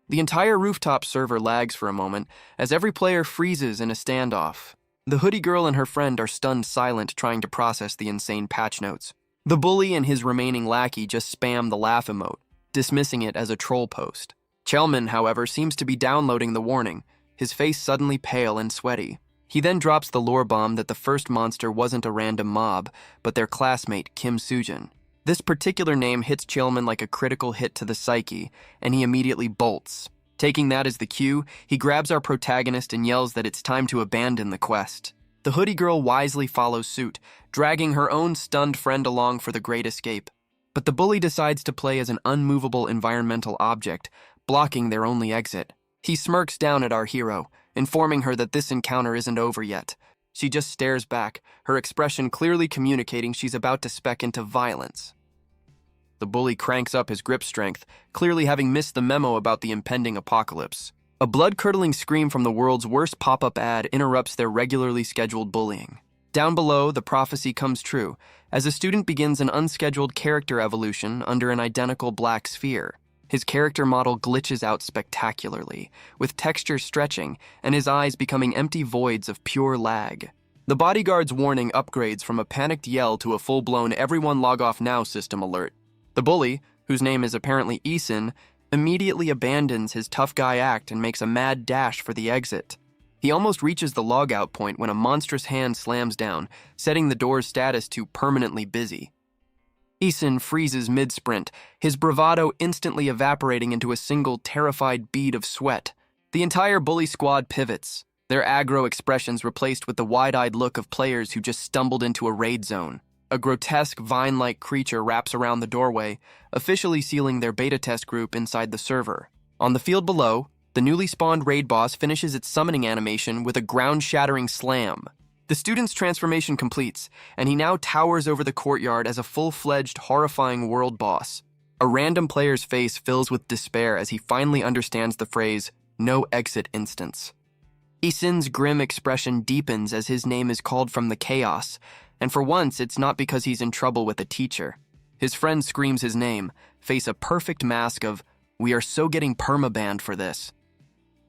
The entire rooftop server lags for a moment as every player freezes in a standoff. The hoodie girl and her friend are stunned silent, trying to process the insane patch notes. The bully and his remaining lackey just spam the laugh emote, dismissing it as a troll post. Chelman, however, seems to be downloading the warning, his face suddenly pale and sweaty. He then drops the lore bomb that the first monster wasn't a random mob, but their classmate, Kim Sujin. This particular name hits Chelman like a critical hit to the psyche, and he immediately bolts. Taking that as the cue, he grabs our protagonist and yells that it's time to abandon the quest. The hoodie girl wisely follows suit, dragging her own stunned friend along for the great escape. But the bully decides to play as an unmovable environmental object, blocking their only exit. He smirks down at our hero, informing her that this encounter isn't over yet. She just stares back, her expression clearly communicating she's about to spec into violence. The bully cranks up his grip strength, clearly having missed the memo about the impending apocalypse. A blood-curdling scream from the world's worst pop-up ad interrupts their regularly scheduled bullying. Down below, the prophecy comes true, as a student begins an unscheduled character evolution under an identical black sphere. His character model glitches out spectacularly, with texture stretching and his eyes becoming empty voids of pure lag. The bodyguard's warning upgrades from a panicked yell to a full-blown everyone log off now system alert. The bully, whose name is apparently Eason, immediately abandons his tough guy act and makes a mad dash for the exit. He almost reaches the logout point when a monstrous hand slams down, setting the door's status to permanently busy. Eason freezes mid-sprint, his bravado instantly evaporating into a single terrified bead of sweat. The entire bully squad pivots, their aggro expressions replaced with the wide-eyed look of players who just stumbled into a raid zone. A grotesque vine-like creature wraps around the doorway, officially sealing their beta test group inside the server. On the field below, the newly spawned raid boss finishes its summoning animation with a ground-shattering slam. The student's transformation completes, and he now towers over the courtyard as a full-fledged, horrifying world boss. A random player's face fills with despair as he finally understands the phrase, "no exit instance." Eason's grim expression deepens as his name is called from the chaos, and for once it's not because he's in trouble with a teacher. His friend screams his name, face a perfect mask of, "we are so getting permabanned for this."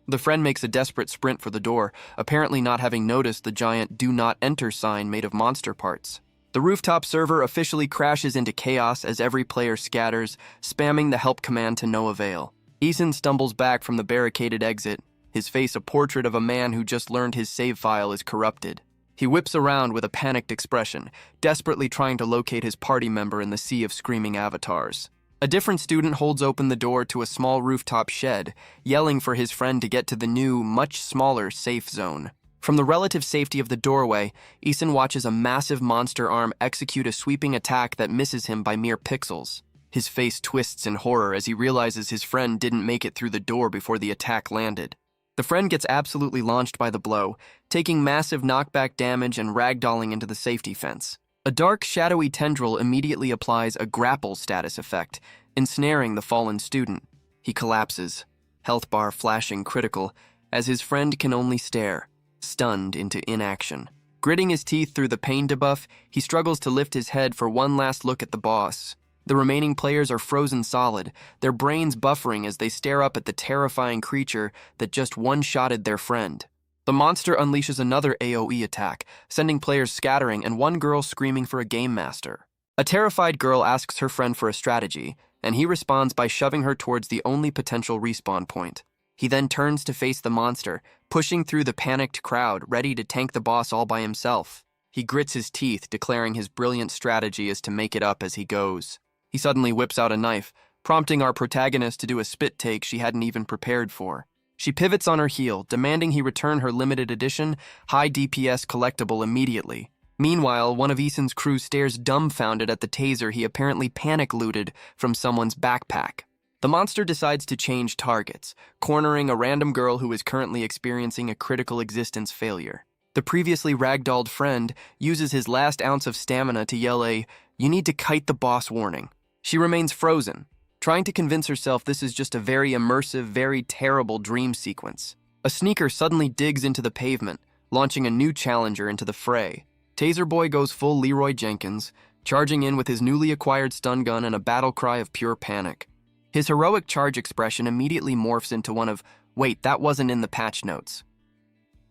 The friend makes a desperate sprint for the door, apparently not having noticed the giant "Do Not Enter" sign made of monster parts. The rooftop server officially crashes into chaos as every player scatters, spamming the help command to no avail. Eason stumbles back from the barricaded exit, his face a portrait of a man who just learned his save file is corrupted. He whips around with a panicked expression, desperately trying to locate his party member in the sea of screaming avatars. A different student holds open the door to a small rooftop shed, yelling for his friend to get to the new, much smaller safe zone. From the relative safety of the doorway, Eason watches a massive monster arm execute a sweeping attack that misses him by mere pixels. His face twists in horror as he realizes his friend didn't make it through the door before the attack landed. The friend gets absolutely launched by the blow, taking massive knockback damage and ragdolling into the safety fence. A dark, shadowy tendril immediately applies a grapple status effect, ensnaring the fallen student. He collapses, health bar flashing critical, as his friend can only stare, stunned into inaction. Gritting his teeth through the pain debuff, he struggles to lift his head for one last look at the boss. The remaining players are frozen solid, their brains buffering as they stare up at the terrifying creature that just one-shotted their friend. The monster unleashes another AoE attack, sending players scattering and one girl screaming for a game master. A terrified girl asks her friend for a strategy, and he responds by shoving her towards the only potential respawn point. He then turns to face the monster, pushing through the panicked crowd, ready to tank the boss all by himself. He grits his teeth, declaring his brilliant strategy is to make it up as he goes. He suddenly whips out a knife, prompting our protagonist to do a spit take she hadn't even prepared for. She pivots on her heel, demanding he return her limited edition, high DPS collectible immediately. Meanwhile, one of Eason's crew stares dumbfounded at the taser he apparently panic-looted from someone's backpack. The monster decides to change targets, cornering a random girl who is currently experiencing a critical existence failure. The previously ragdolled friend uses his last ounce of stamina to yell a, "You need to kite the boss" warning. She remains frozen, trying to convince herself this is just a very immersive, very terrible dream sequence. A sneaker suddenly digs into the pavement, launching a new challenger into the fray. Taser Boy goes full Leroy Jenkins, charging in with his newly acquired stun gun and a battle cry of pure panic. His heroic charge expression immediately morphs into one of, "Wait, that wasn't in the patch notes."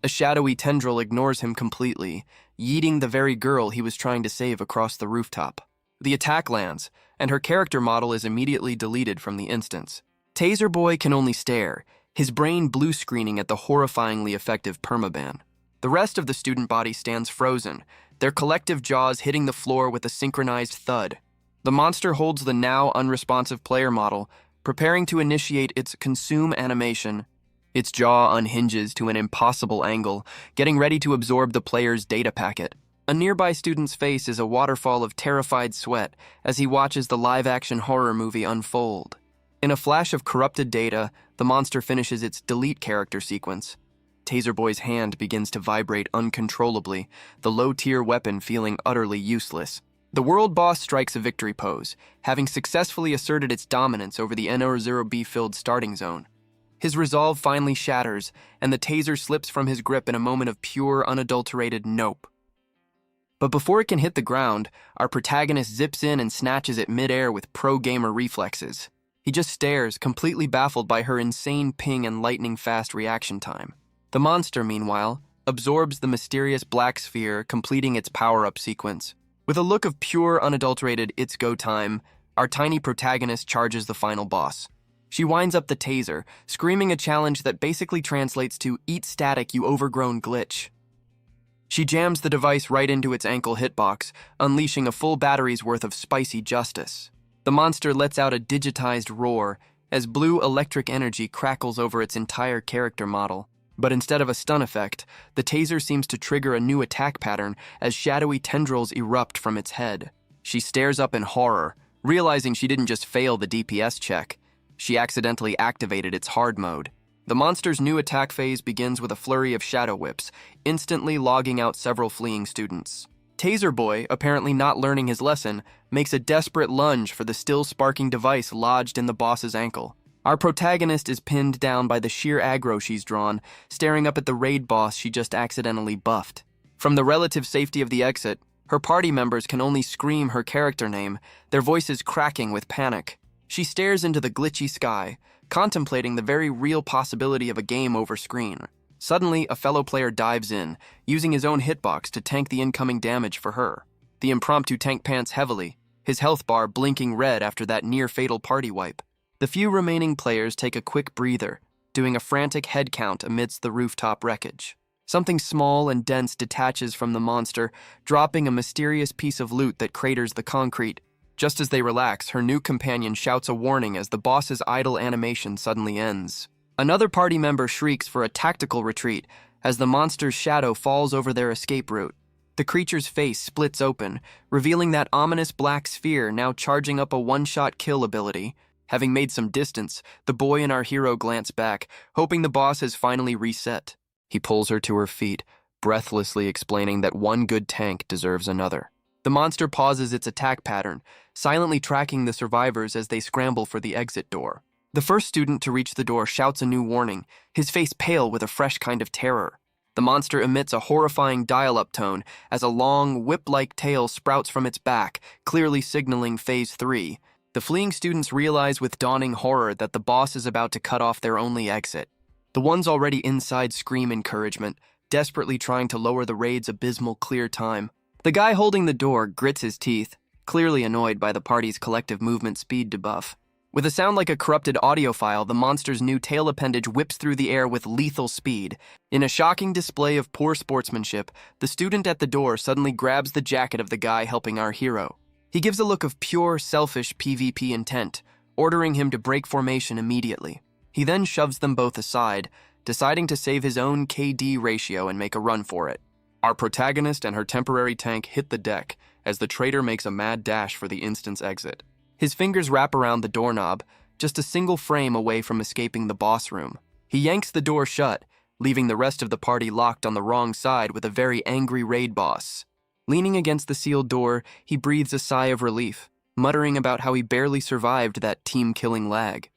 A shadowy tendril ignores him completely, yeeting the very girl he was trying to save across the rooftop. The attack lands, and her character model is immediately deleted from the instance. Taser Boy can only stare, his brain blue-screening at the horrifyingly effective permaban. The rest of the student body stands frozen, their collective jaws hitting the floor with a synchronized thud. The monster holds the now unresponsive player model, preparing to initiate its consume animation. Its jaw unhinges to an impossible angle, getting ready to absorb the player's data packet. A nearby student's face is a waterfall of terrified sweat as he watches the live-action horror movie unfold. In a flash of corrupted data, the monster finishes its delete character sequence. Taser Boy's hand begins to vibrate uncontrollably, the low-tier weapon feeling utterly useless. The world boss strikes a victory pose, having successfully asserted its dominance over the N0B-filled starting zone. His resolve finally shatters, and the taser slips from his grip in a moment of pure, unadulterated nope. But before it can hit the ground, our protagonist zips in and snatches it mid-air with pro-gamer reflexes. He just stares, completely baffled by her insane ping and lightning-fast reaction time. The monster, meanwhile, absorbs the mysterious black sphere, completing its power-up sequence. With a look of pure, unadulterated "it's go time," our tiny protagonist charges the final boss. She winds up the taser, screaming a challenge that basically translates to "eat static, you overgrown glitch." She jams the device right into its ankle hitbox, unleashing a full battery's worth of spicy justice. The monster lets out a digitized roar as blue electric energy crackles over its entire character model. But instead of a stun effect, the taser seems to trigger a new attack pattern as shadowy tendrils erupt from its head. She stares up in horror, realizing she didn't just fail the DPS check. She accidentally activated its hard mode. The monster's new attack phase begins with a flurry of shadow whips, instantly logging out several fleeing students. Taser Boy, apparently not learning his lesson, makes a desperate lunge for the still sparking device lodged in the boss's ankle. Our protagonist is pinned down by the sheer aggro she's drawn, staring up at the raid boss she just accidentally buffed. From the relative safety of the exit, her party members can only scream her character name, their voices cracking with panic. She stares into the glitchy sky, contemplating the very real possibility of a game over screen. Suddenly, a fellow player dives in, using his own hitbox to tank the incoming damage for her. The impromptu tank pants heavily, his health bar blinking red after that near-fatal party wipe. The few remaining players take a quick breather, doing a frantic head count amidst the rooftop wreckage. Something small and dense detaches from the monster, dropping a mysterious piece of loot that craters the concrete. Just as they relax, her new companion shouts a warning as the boss's idle animation suddenly ends. Another party member shrieks for a tactical retreat as the monster's shadow falls over their escape route. The creature's face splits open, revealing that ominous black sphere now charging up a one-shot kill ability. Having made some distance, the boy and our hero glance back, hoping the boss has finally reset. He pulls her to her feet, breathlessly explaining that one good tank deserves another. The monster pauses its attack pattern, silently tracking the survivors as they scramble for the exit door. The first student to reach the door shouts a new warning, his face pale with a fresh kind of terror. The monster emits a horrifying dial-up tone as a long, whip-like tail sprouts from its back, clearly signaling Phase 3. The fleeing students realize with dawning horror that the boss is about to cut off their only exit. The ones already inside scream encouragement, desperately trying to lower the raid's abysmal clear time. The guy holding the door grits his teeth, clearly annoyed by the party's collective movement speed debuff. With a sound like a corrupted audio file, the monster's new tail appendage whips through the air with lethal speed. In a shocking display of poor sportsmanship, the student at the door suddenly grabs the jacket of the guy helping our hero. He gives a look of pure, selfish PvP intent, ordering him to break formation immediately. He then shoves them both aside, deciding to save his own KD ratio and make a run for it. Our protagonist and her temporary tank hit the deck as the traitor makes a mad dash for the instant's exit. His fingers wrap around the doorknob, just a single frame away from escaping the boss room. He yanks the door shut, leaving the rest of the party locked on the wrong side with a very angry raid boss. Leaning against the sealed door, he breathes a sigh of relief, muttering about how he barely survived that team-killing lag.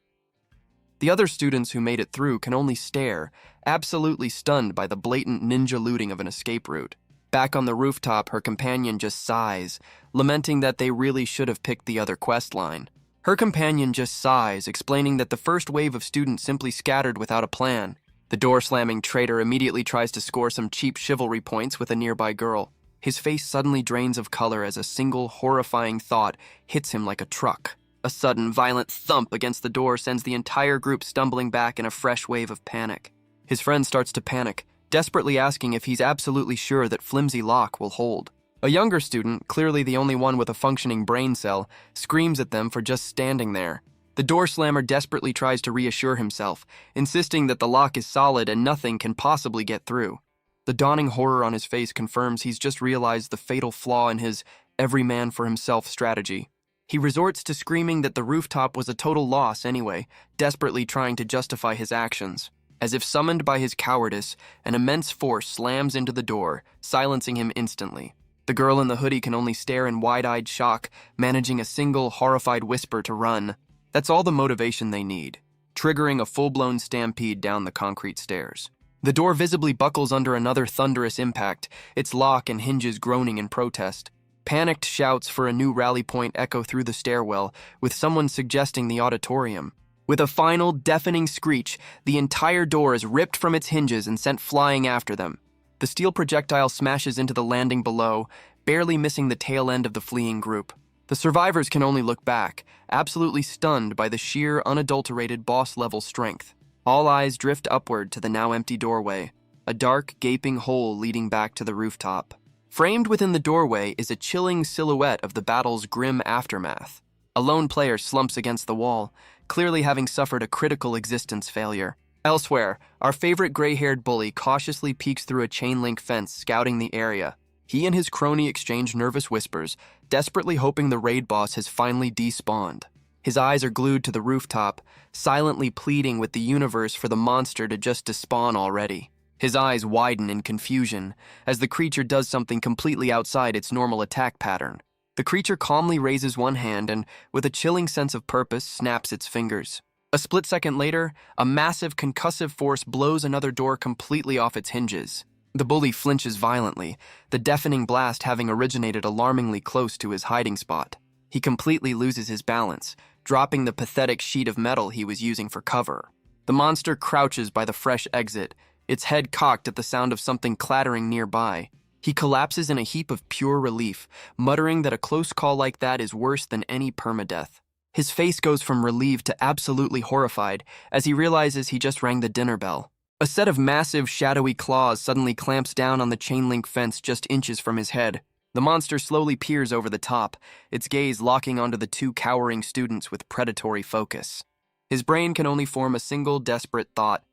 The other students who made it through can only stare, absolutely stunned by the blatant ninja looting of an escape route. Back on the rooftop, her companion just sighs, lamenting that they really should have picked the other quest line. Her companion just sighs, explaining that the first wave of students simply scattered without a plan. The door-slamming traitor immediately tries to score some cheap chivalry points with a nearby girl. His face suddenly drains of color as a single horrifying thought hits him like a truck. A sudden, violent thump against the door sends the entire group stumbling back in a fresh wave of panic. His friend starts to panic, desperately asking if he's absolutely sure that flimsy lock will hold. A younger student, clearly the only one with a functioning brain cell, screams at them for just standing there. The door slammer desperately tries to reassure himself, insisting that the lock is solid and nothing can possibly get through. The dawning horror on his face confirms he's just realized the fatal flaw in his every man for himself strategy. He resorts to screaming that the rooftop was a total loss anyway, desperately trying to justify his actions. As if summoned by his cowardice, an immense force slams into the door, silencing him instantly. The girl in the hoodie can only stare in wide-eyed shock, managing a single, horrified whisper to run. That's all the motivation they need, triggering a full-blown stampede down the concrete stairs. The door visibly buckles under another thunderous impact, its lock and hinges groaning in protest. Panicked shouts for a new rally point echo through the stairwell, with someone suggesting the auditorium. With a final, deafening screech, the entire door is ripped from its hinges and sent flying after them. The steel projectile smashes into the landing below, barely missing the tail end of the fleeing group. The survivors can only look back, absolutely stunned by the sheer, unadulterated boss-level strength. All eyes drift upward to the now empty doorway, a dark, gaping hole leading back to the rooftop. Framed within the doorway is a chilling silhouette of the battle's grim aftermath. A lone player slumps against the wall, clearly having suffered a critical existence failure. Elsewhere, our favorite gray-haired bully cautiously peeks through a chain-link fence, scouting the area. He and his crony exchange nervous whispers, desperately hoping the raid boss has finally despawned. His eyes are glued to the rooftop, silently pleading with the universe for the monster to just despawn already. His eyes widen in confusion as the creature does something completely outside its normal attack pattern. The creature calmly raises one hand and, with a chilling sense of purpose, snaps its fingers. A split second later, a massive concussive force blows another door completely off its hinges. The bully flinches violently, the deafening blast having originated alarmingly close to his hiding spot. He completely loses his balance, dropping the pathetic sheet of metal he was using for cover. The monster crouches by the fresh exit, its head cocked at the sound of something clattering nearby. He collapses in a heap of pure relief, muttering that a close call like that is worse than any permadeath. His face goes from relieved to absolutely horrified as he realizes he just rang the dinner bell. A set of massive, shadowy claws suddenly clamps down on the chain-link fence just inches from his head. The monster slowly peers over the top, its gaze locking onto the two cowering students with predatory focus. His brain can only form a single desperate thought.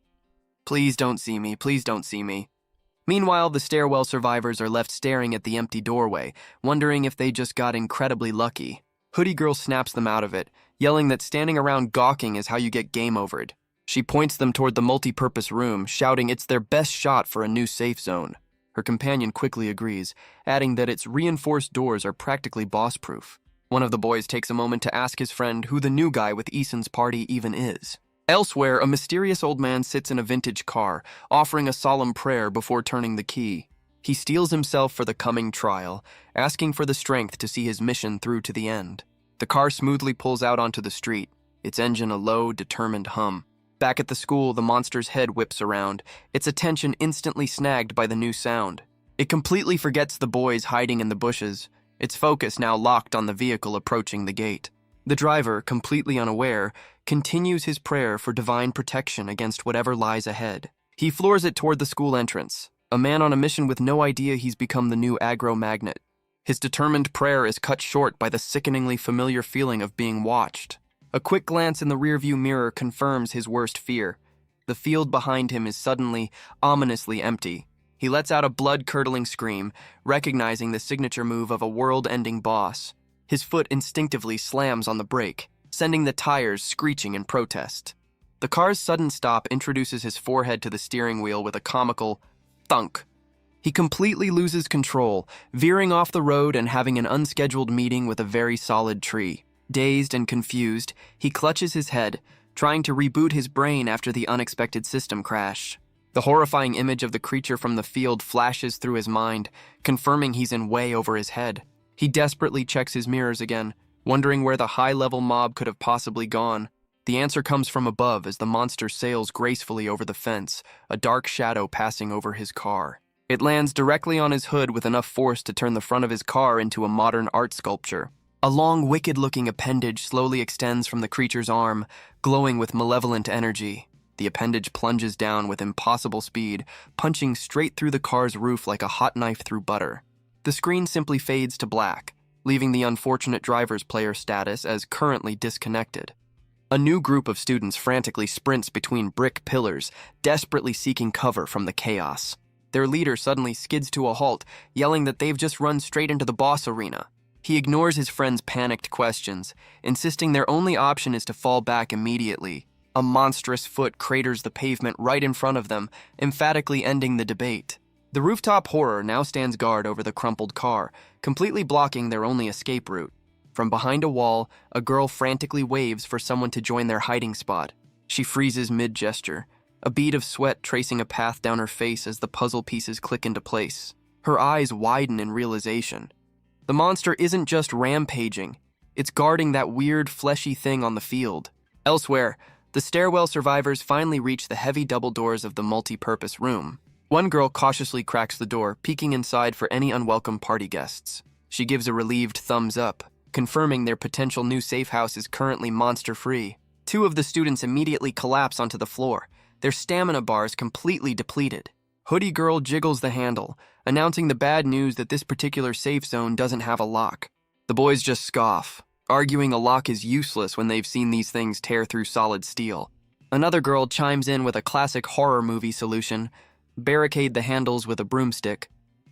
Please don't see me, please don't see me. Meanwhile, the stairwell survivors are left staring at the empty doorway, wondering if they just got incredibly lucky. Hoodie Girl snaps them out of it, yelling that standing around gawking is how you get game overed. She points them toward the multi-purpose room, shouting it's their best shot for a new safe zone. Her companion quickly agrees, adding that its reinforced doors are practically boss-proof. One of the boys takes a moment to ask his friend who the new guy with Eason's party even is. Elsewhere, a mysterious old man sits in a vintage car, offering a solemn prayer before turning the key. He steels himself for the coming trial, asking for the strength to see his mission through to the end. The car smoothly pulls out onto the street, its engine a low, determined hum. Back at the school, the monster's head whips around, its attention instantly snagged by the new sound. It completely forgets the boys hiding in the bushes, its focus now locked on the vehicle approaching the gate. The driver, completely unaware, continues his prayer for divine protection against whatever lies ahead. He floors it toward the school entrance, a man on a mission with no idea he's become the new aggro magnet. His determined prayer is cut short by the sickeningly familiar feeling of being watched. A quick glance in the rearview mirror confirms his worst fear. The field behind him is suddenly, ominously empty. He lets out a blood-curdling scream, recognizing the signature move of a world-ending boss. His foot instinctively slams on the brake, sending the tires screeching in protest. The car's sudden stop introduces his forehead to the steering wheel with a comical thunk. He completely loses control, veering off the road and having an unscheduled meeting with a very solid tree. Dazed and confused, he clutches his head, trying to reboot his brain after the unexpected system crash. The horrifying image of the creature from the field flashes through his mind, confirming he's in way over his head. He desperately checks his mirrors again, wondering where the high-level mob could have possibly gone. The answer comes from above as the monster sails gracefully over the fence, a dark shadow passing over his car. It lands directly on his hood with enough force to turn the front of his car into a modern art sculpture. A long, wicked-looking appendage slowly extends from the creature's arm, glowing with malevolent energy. The appendage plunges down with impossible speed, punching straight through the car's roof like a hot knife through butter. The screen simply fades to black, leaving the unfortunate driver's player status as currently disconnected. A new group of students frantically sprints between brick pillars, desperately seeking cover from the chaos. Their leader suddenly skids to a halt, yelling that they've just run straight into the boss arena. He ignores his friend's panicked questions, insisting their only option is to fall back immediately. A monstrous foot craters the pavement right in front of them, emphatically ending the debate. The rooftop horror now stands guard over the crumpled car, completely blocking their only escape route. From behind a wall, a girl frantically waves for someone to join their hiding spot. She freezes mid-gesture, a bead of sweat tracing a path down her face as the puzzle pieces click into place. Her eyes widen in realization. The monster isn't just rampaging, it's guarding that weird, fleshy thing on the field. Elsewhere, the stairwell survivors finally reach the heavy double doors of the multi-purpose room. One girl cautiously cracks the door, peeking inside for any unwelcome party guests. She gives a relieved thumbs up, confirming their potential new safe house is currently monster-free. Two of the students immediately collapse onto the floor, their stamina bars completely depleted. Hoodie Girl jiggles the handle, announcing the bad news that this particular safe zone doesn't have a lock. The boys just scoff, arguing a lock is useless when they've seen these things tear through solid steel. Another girl chimes in with a classic horror movie solution: barricade the handles with a broomstick.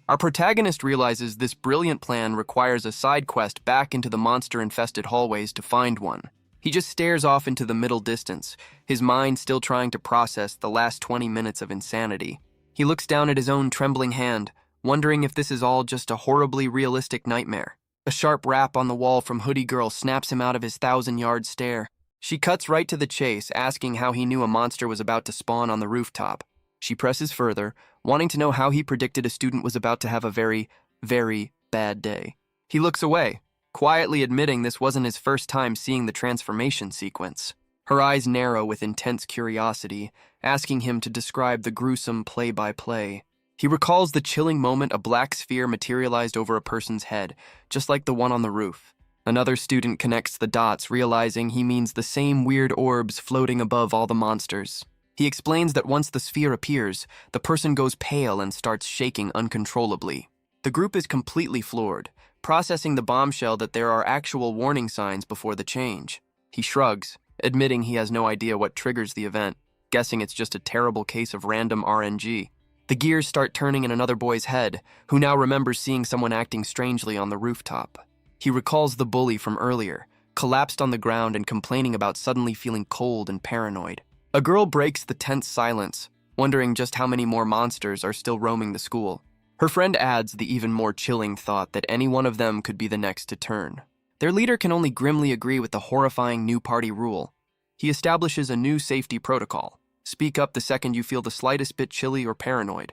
Our protagonist realizes this brilliant plan requires a side quest back into the monster-infested hallways to find one. He just stares off into the middle distance, his mind still trying to process the last 20 minutes of insanity. He looks down at his own trembling hand, wondering if this is all just a horribly realistic nightmare. A sharp rap on the wall from Hoodie Girl snaps him out of his 1,000-yard stare. She cuts right to the chase, asking how he knew a monster was about to spawn on the rooftop. She presses further, wanting to know how he predicted a student was about to have a very, very bad day. He looks away, quietly admitting this wasn't his first time seeing the transformation sequence. Her eyes narrow with intense curiosity, asking him to describe the gruesome play-by-play. He recalls the chilling moment a black sphere materialized over a person's head, just like the one on the roof. Another student connects the dots, realizing he means the same weird orbs floating above all the monsters. He explains that once the sphere appears, the person goes pale and starts shaking uncontrollably. The group is completely floored, processing the bombshell that there are actual warning signs before the change. He shrugs, admitting he has no idea what triggers the event, guessing it's just a terrible case of random RNG. The gears start turning in another boy's head, who now remembers seeing someone acting strangely on the rooftop. He recalls the bully from earlier, collapsed on the ground and complaining about suddenly feeling cold and paranoid. A girl breaks the tense silence, wondering just how many more monsters are still roaming the school. Her friend adds the even more chilling thought that any one of them could be the next to turn. Their leader can only grimly agree with the horrifying new party rule. He establishes a new safety protocol. Speak up the second you feel the slightest bit chilly or paranoid.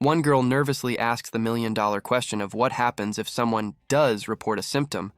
One girl nervously asks the million-dollar question of what happens if someone does report a symptom.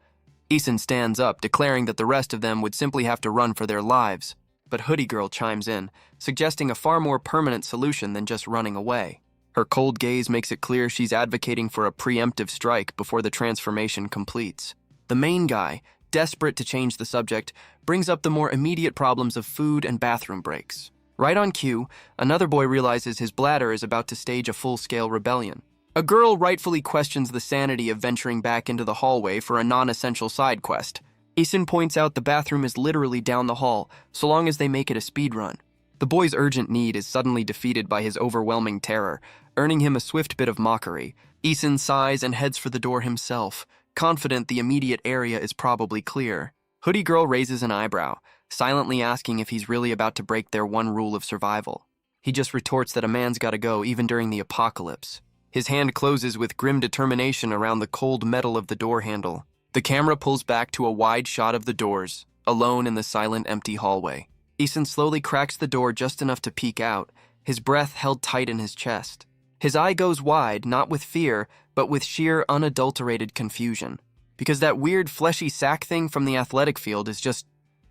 Eason stands up, declaring that the rest of them would simply have to run for their lives. But Hoodie Girl chimes in, suggesting a far more permanent solution than just running away. Her cold gaze makes it clear she's advocating for a preemptive strike before the transformation completes. The main guy, desperate to change the subject, brings up the more immediate problems of food and bathroom breaks. Right on cue, another boy realizes his bladder is about to stage a full-scale rebellion. A girl rightfully questions the sanity of venturing back into the hallway for a non-essential side quest. Eason points out the bathroom is literally down the hall, so long as they make it a speed run. The boy's urgent need is suddenly defeated by his overwhelming terror, earning him a swift bit of mockery. Eason sighs and heads for the door himself, confident the immediate area is probably clear. Hoodie Girl raises an eyebrow, silently asking if he's really about to break their one rule of survival. He just retorts that a man's gotta go even during the apocalypse. His hand closes with grim determination around the cold metal of the door handle. The camera pulls back to a wide shot of the doors, alone in the silent, empty hallway. Eason slowly cracks the door just enough to peek out, his breath held tight in his chest. His eye goes wide, not with fear, but with sheer, unadulterated confusion. Because that weird, fleshy sack thing from the athletic field is just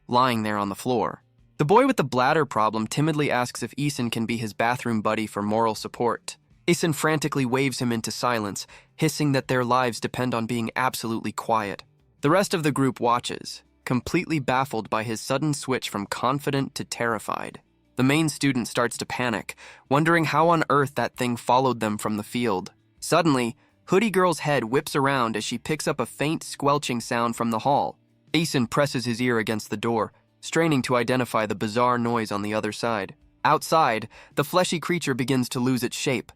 lying there on the floor. The boy with the bladder problem timidly asks if Eason can be his bathroom buddy for moral support. Eason frantically waves him into silence, hissing that their lives depend on being absolutely quiet. The rest of the group watches, completely baffled by his sudden switch from confident to terrified. The main student starts to panic, wondering how on earth that thing followed them from the field. Suddenly, Hoodie Girl's head whips around as she picks up a faint squelching sound from the hall. Eason presses his ear against the door, straining to identify the bizarre noise on the other side. Outside, the fleshy creature begins to lose its shape,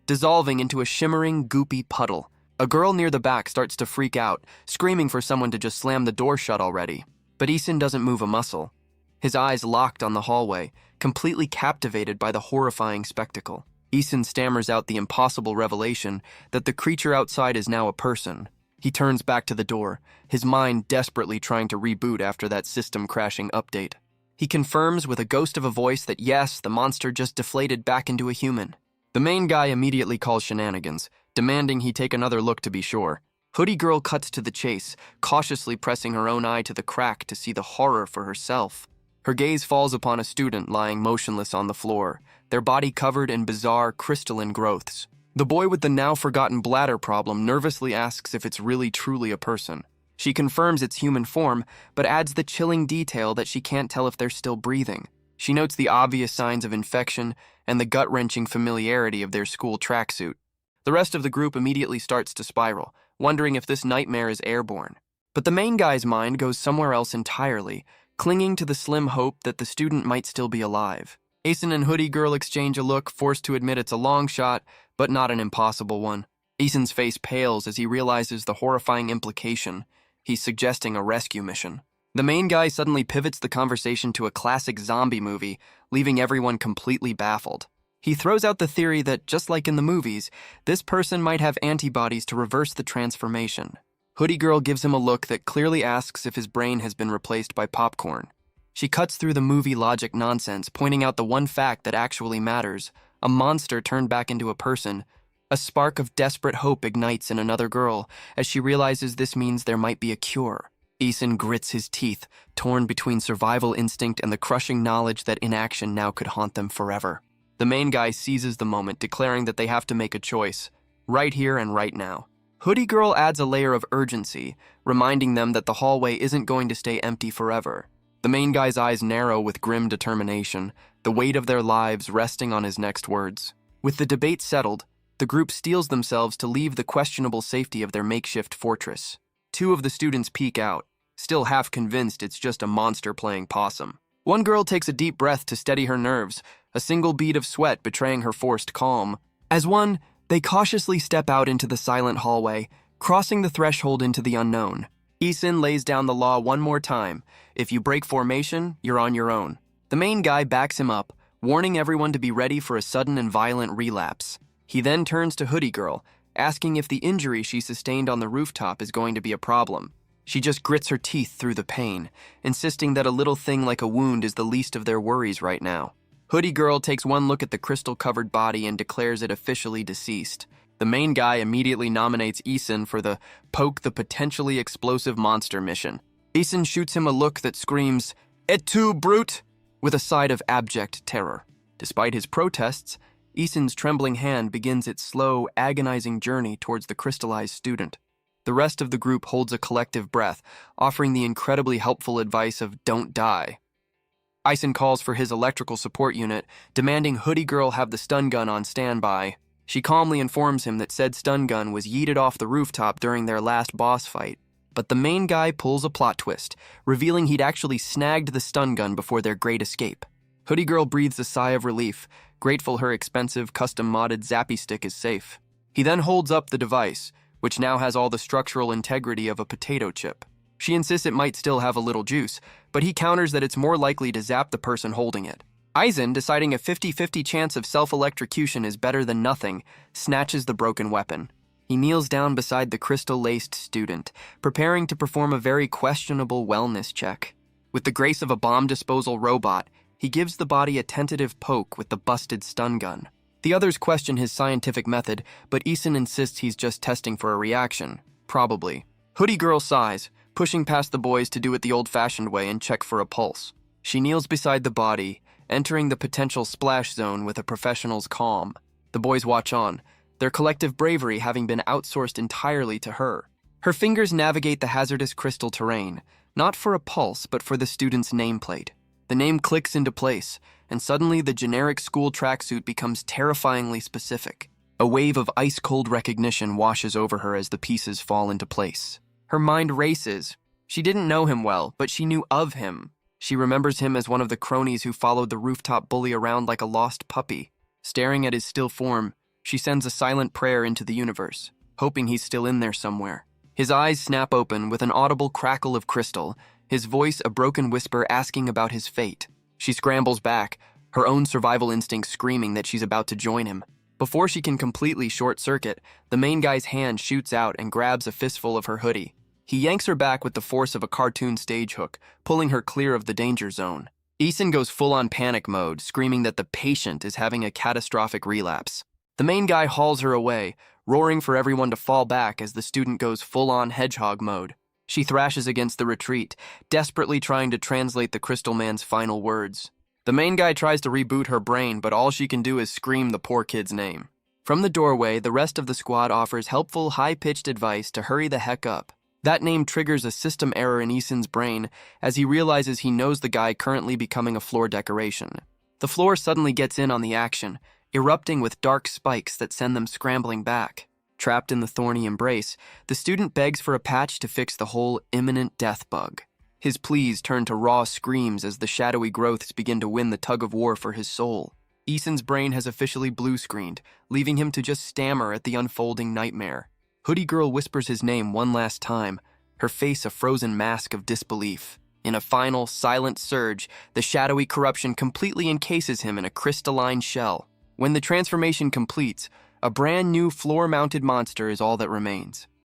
dissolving into a shimmering, goopy puddle. A girl near the back starts to freak out, screaming for someone to just slam the door shut already. But Eason doesn't move a muscle. His eyes locked on the hallway, completely captivated by the horrifying spectacle. Eason stammers out the impossible revelation that the creature outside is now a person. He turns back to the door, his mind desperately trying to reboot after that system-crashing update. He confirms with a ghost of a voice that yes, the monster just deflated back into a human. The main guy immediately calls shenanigans, demanding he take another look to be sure. Hoodie Girl cuts to the chase, cautiously pressing her own eye to the crack to see the horror for herself. Her gaze falls upon a student lying motionless on the floor, their body covered in bizarre, crystalline growths. The boy with the now-forgotten bladder problem nervously asks if it's really truly a person. She confirms it's human form, but adds the chilling detail that she can't tell if they're still breathing. She notes the obvious signs of infection and the gut-wrenching familiarity of their school tracksuit. The rest of the group immediately starts to spiral, wondering if this nightmare is airborne. But the main guy's mind goes somewhere else entirely, clinging to the slim hope that the student might still be alive. Eason and Hoodie Girl exchange a look, forced to admit it's a long shot, but not an impossible one. Eason's face pales as he realizes the horrifying implication. He's suggesting a rescue mission. The main guy suddenly pivots the conversation to a classic zombie movie, leaving everyone completely baffled. He throws out the theory that, just like in the movies, this person might have antibodies to reverse the transformation. Hoodie Girl gives him a look that clearly asks if his brain has been replaced by popcorn. She cuts through the movie logic nonsense, pointing out the one fact that actually matters: a monster turned back into a person. A spark of desperate hope ignites in another girl as she realizes this means there might be a cure. Eason grits his teeth, torn between survival instinct and the crushing knowledge that inaction now could haunt them forever. The main guy seizes the moment, declaring that they have to make a choice, right here and right now. Hoodie Girl adds a layer of urgency, reminding them that the hallway isn't going to stay empty forever. The main guy's eyes narrow with grim determination, the weight of their lives resting on his next words. With the debate settled, the group steels themselves to leave the questionable safety of their makeshift fortress. Two of the students peek out, still half convinced it's just a monster playing possum. One girl takes a deep breath to steady her nerves, a single bead of sweat betraying her forced calm. As one, they cautiously step out into the silent hallway, crossing the threshold into the unknown. Isin lays down the law one more time. If you break formation, you're on your own. The main guy backs him up, warning everyone to be ready for a sudden and violent relapse. He then turns to Hoodie Girl, asking if the injury she sustained on the rooftop is going to be a problem. She just grits her teeth through the pain, insisting that a little thing like a wound is the least of their worries right now. Hoodie Girl takes one look at the crystal-covered body and declares it officially deceased. The main guy immediately nominates Isin for the Poke the Potentially Explosive Monster mission. Isin shoots him a look that screams, "Et tu, brute?" with a side of abject terror. Despite his protests, Isin's trembling hand begins its slow, agonizing journey towards the crystallized student. The rest of the group holds a collective breath, offering the incredibly helpful advice of "don't die." Isin calls for his electrical support unit, demanding Hoodie Girl have the stun gun on standby. She calmly informs him that said stun gun was yeeted off the rooftop during their last boss fight. But the main guy pulls a plot twist, revealing he'd actually snagged the stun gun before their great escape. Hoodie Girl breathes a sigh of relief, grateful her expensive, custom-modded zappy stick is safe. He then holds up the device, which now has all the structural integrity of a potato chip. She insists it might still have a little juice, but he counters that it's more likely to zap the person holding it. Isin, deciding a 50-50 chance of self-electrocution is better than nothing, snatches the broken weapon. He kneels down beside the crystal-laced student, preparing to perform a very questionable wellness check. With the grace of a bomb disposal robot, he gives the body a tentative poke with the busted stun gun. The others question his scientific method, but Isin insists he's just testing for a reaction. Probably. Hoodie Girl sighs, pushing past the boys to do it the old-fashioned way and check for a pulse. She kneels beside the body, entering the potential splash zone with a professional's calm. The boys watch on, their collective bravery having been outsourced entirely to her. Her fingers navigate the hazardous crystal terrain, not for a pulse, but for the student's nameplate. The name clicks into place, and suddenly the generic school tracksuit becomes terrifyingly specific. A wave of ice-cold recognition washes over her as the pieces fall into place. Her mind races. She didn't know him well, but she knew of him. She remembers him as one of the cronies who followed the rooftop bully around like a lost puppy. Staring at his still form, she sends a silent prayer into the universe, hoping he's still in there somewhere. His eyes snap open with an audible crackle of crystal, his voice a broken whisper asking about his fate. She scrambles back, her own survival instinct screaming that she's about to join him. Before she can completely short-circuit, the main guy's hand shoots out and grabs a fistful of her hoodie. He yanks her back with the force of a cartoon stage hook, pulling her clear of the danger zone. Isin goes full-on panic mode, screaming that the patient is having a catastrophic relapse. The main guy hauls her away, roaring for everyone to fall back as the student goes full-on hedgehog mode. She thrashes against the retreat, desperately trying to translate the Crystal Man's final words. The main guy tries to reboot her brain, but all she can do is scream the poor kid's name. From the doorway, the rest of the squad offers helpful, high-pitched advice to hurry the heck up. That name triggers a system error in Isin's brain as he realizes he knows the guy currently becoming a floor decoration. The floor suddenly gets in on the action, erupting with dark spikes that send them scrambling back. Trapped in the thorny embrace, the student begs for a patch to fix the whole imminent death bug. His pleas turn to raw screams as the shadowy growths begin to win the tug-of-war for his soul. Isin's brain has officially blue-screened, leaving him to just stammer at the unfolding nightmare. Hoodie Girl whispers his name one last time, her face a frozen mask of disbelief. In a final, silent surge, the shadowy corruption completely encases him in a crystalline shell. When the transformation completes, a brand new floor-mounted monster is all that remains.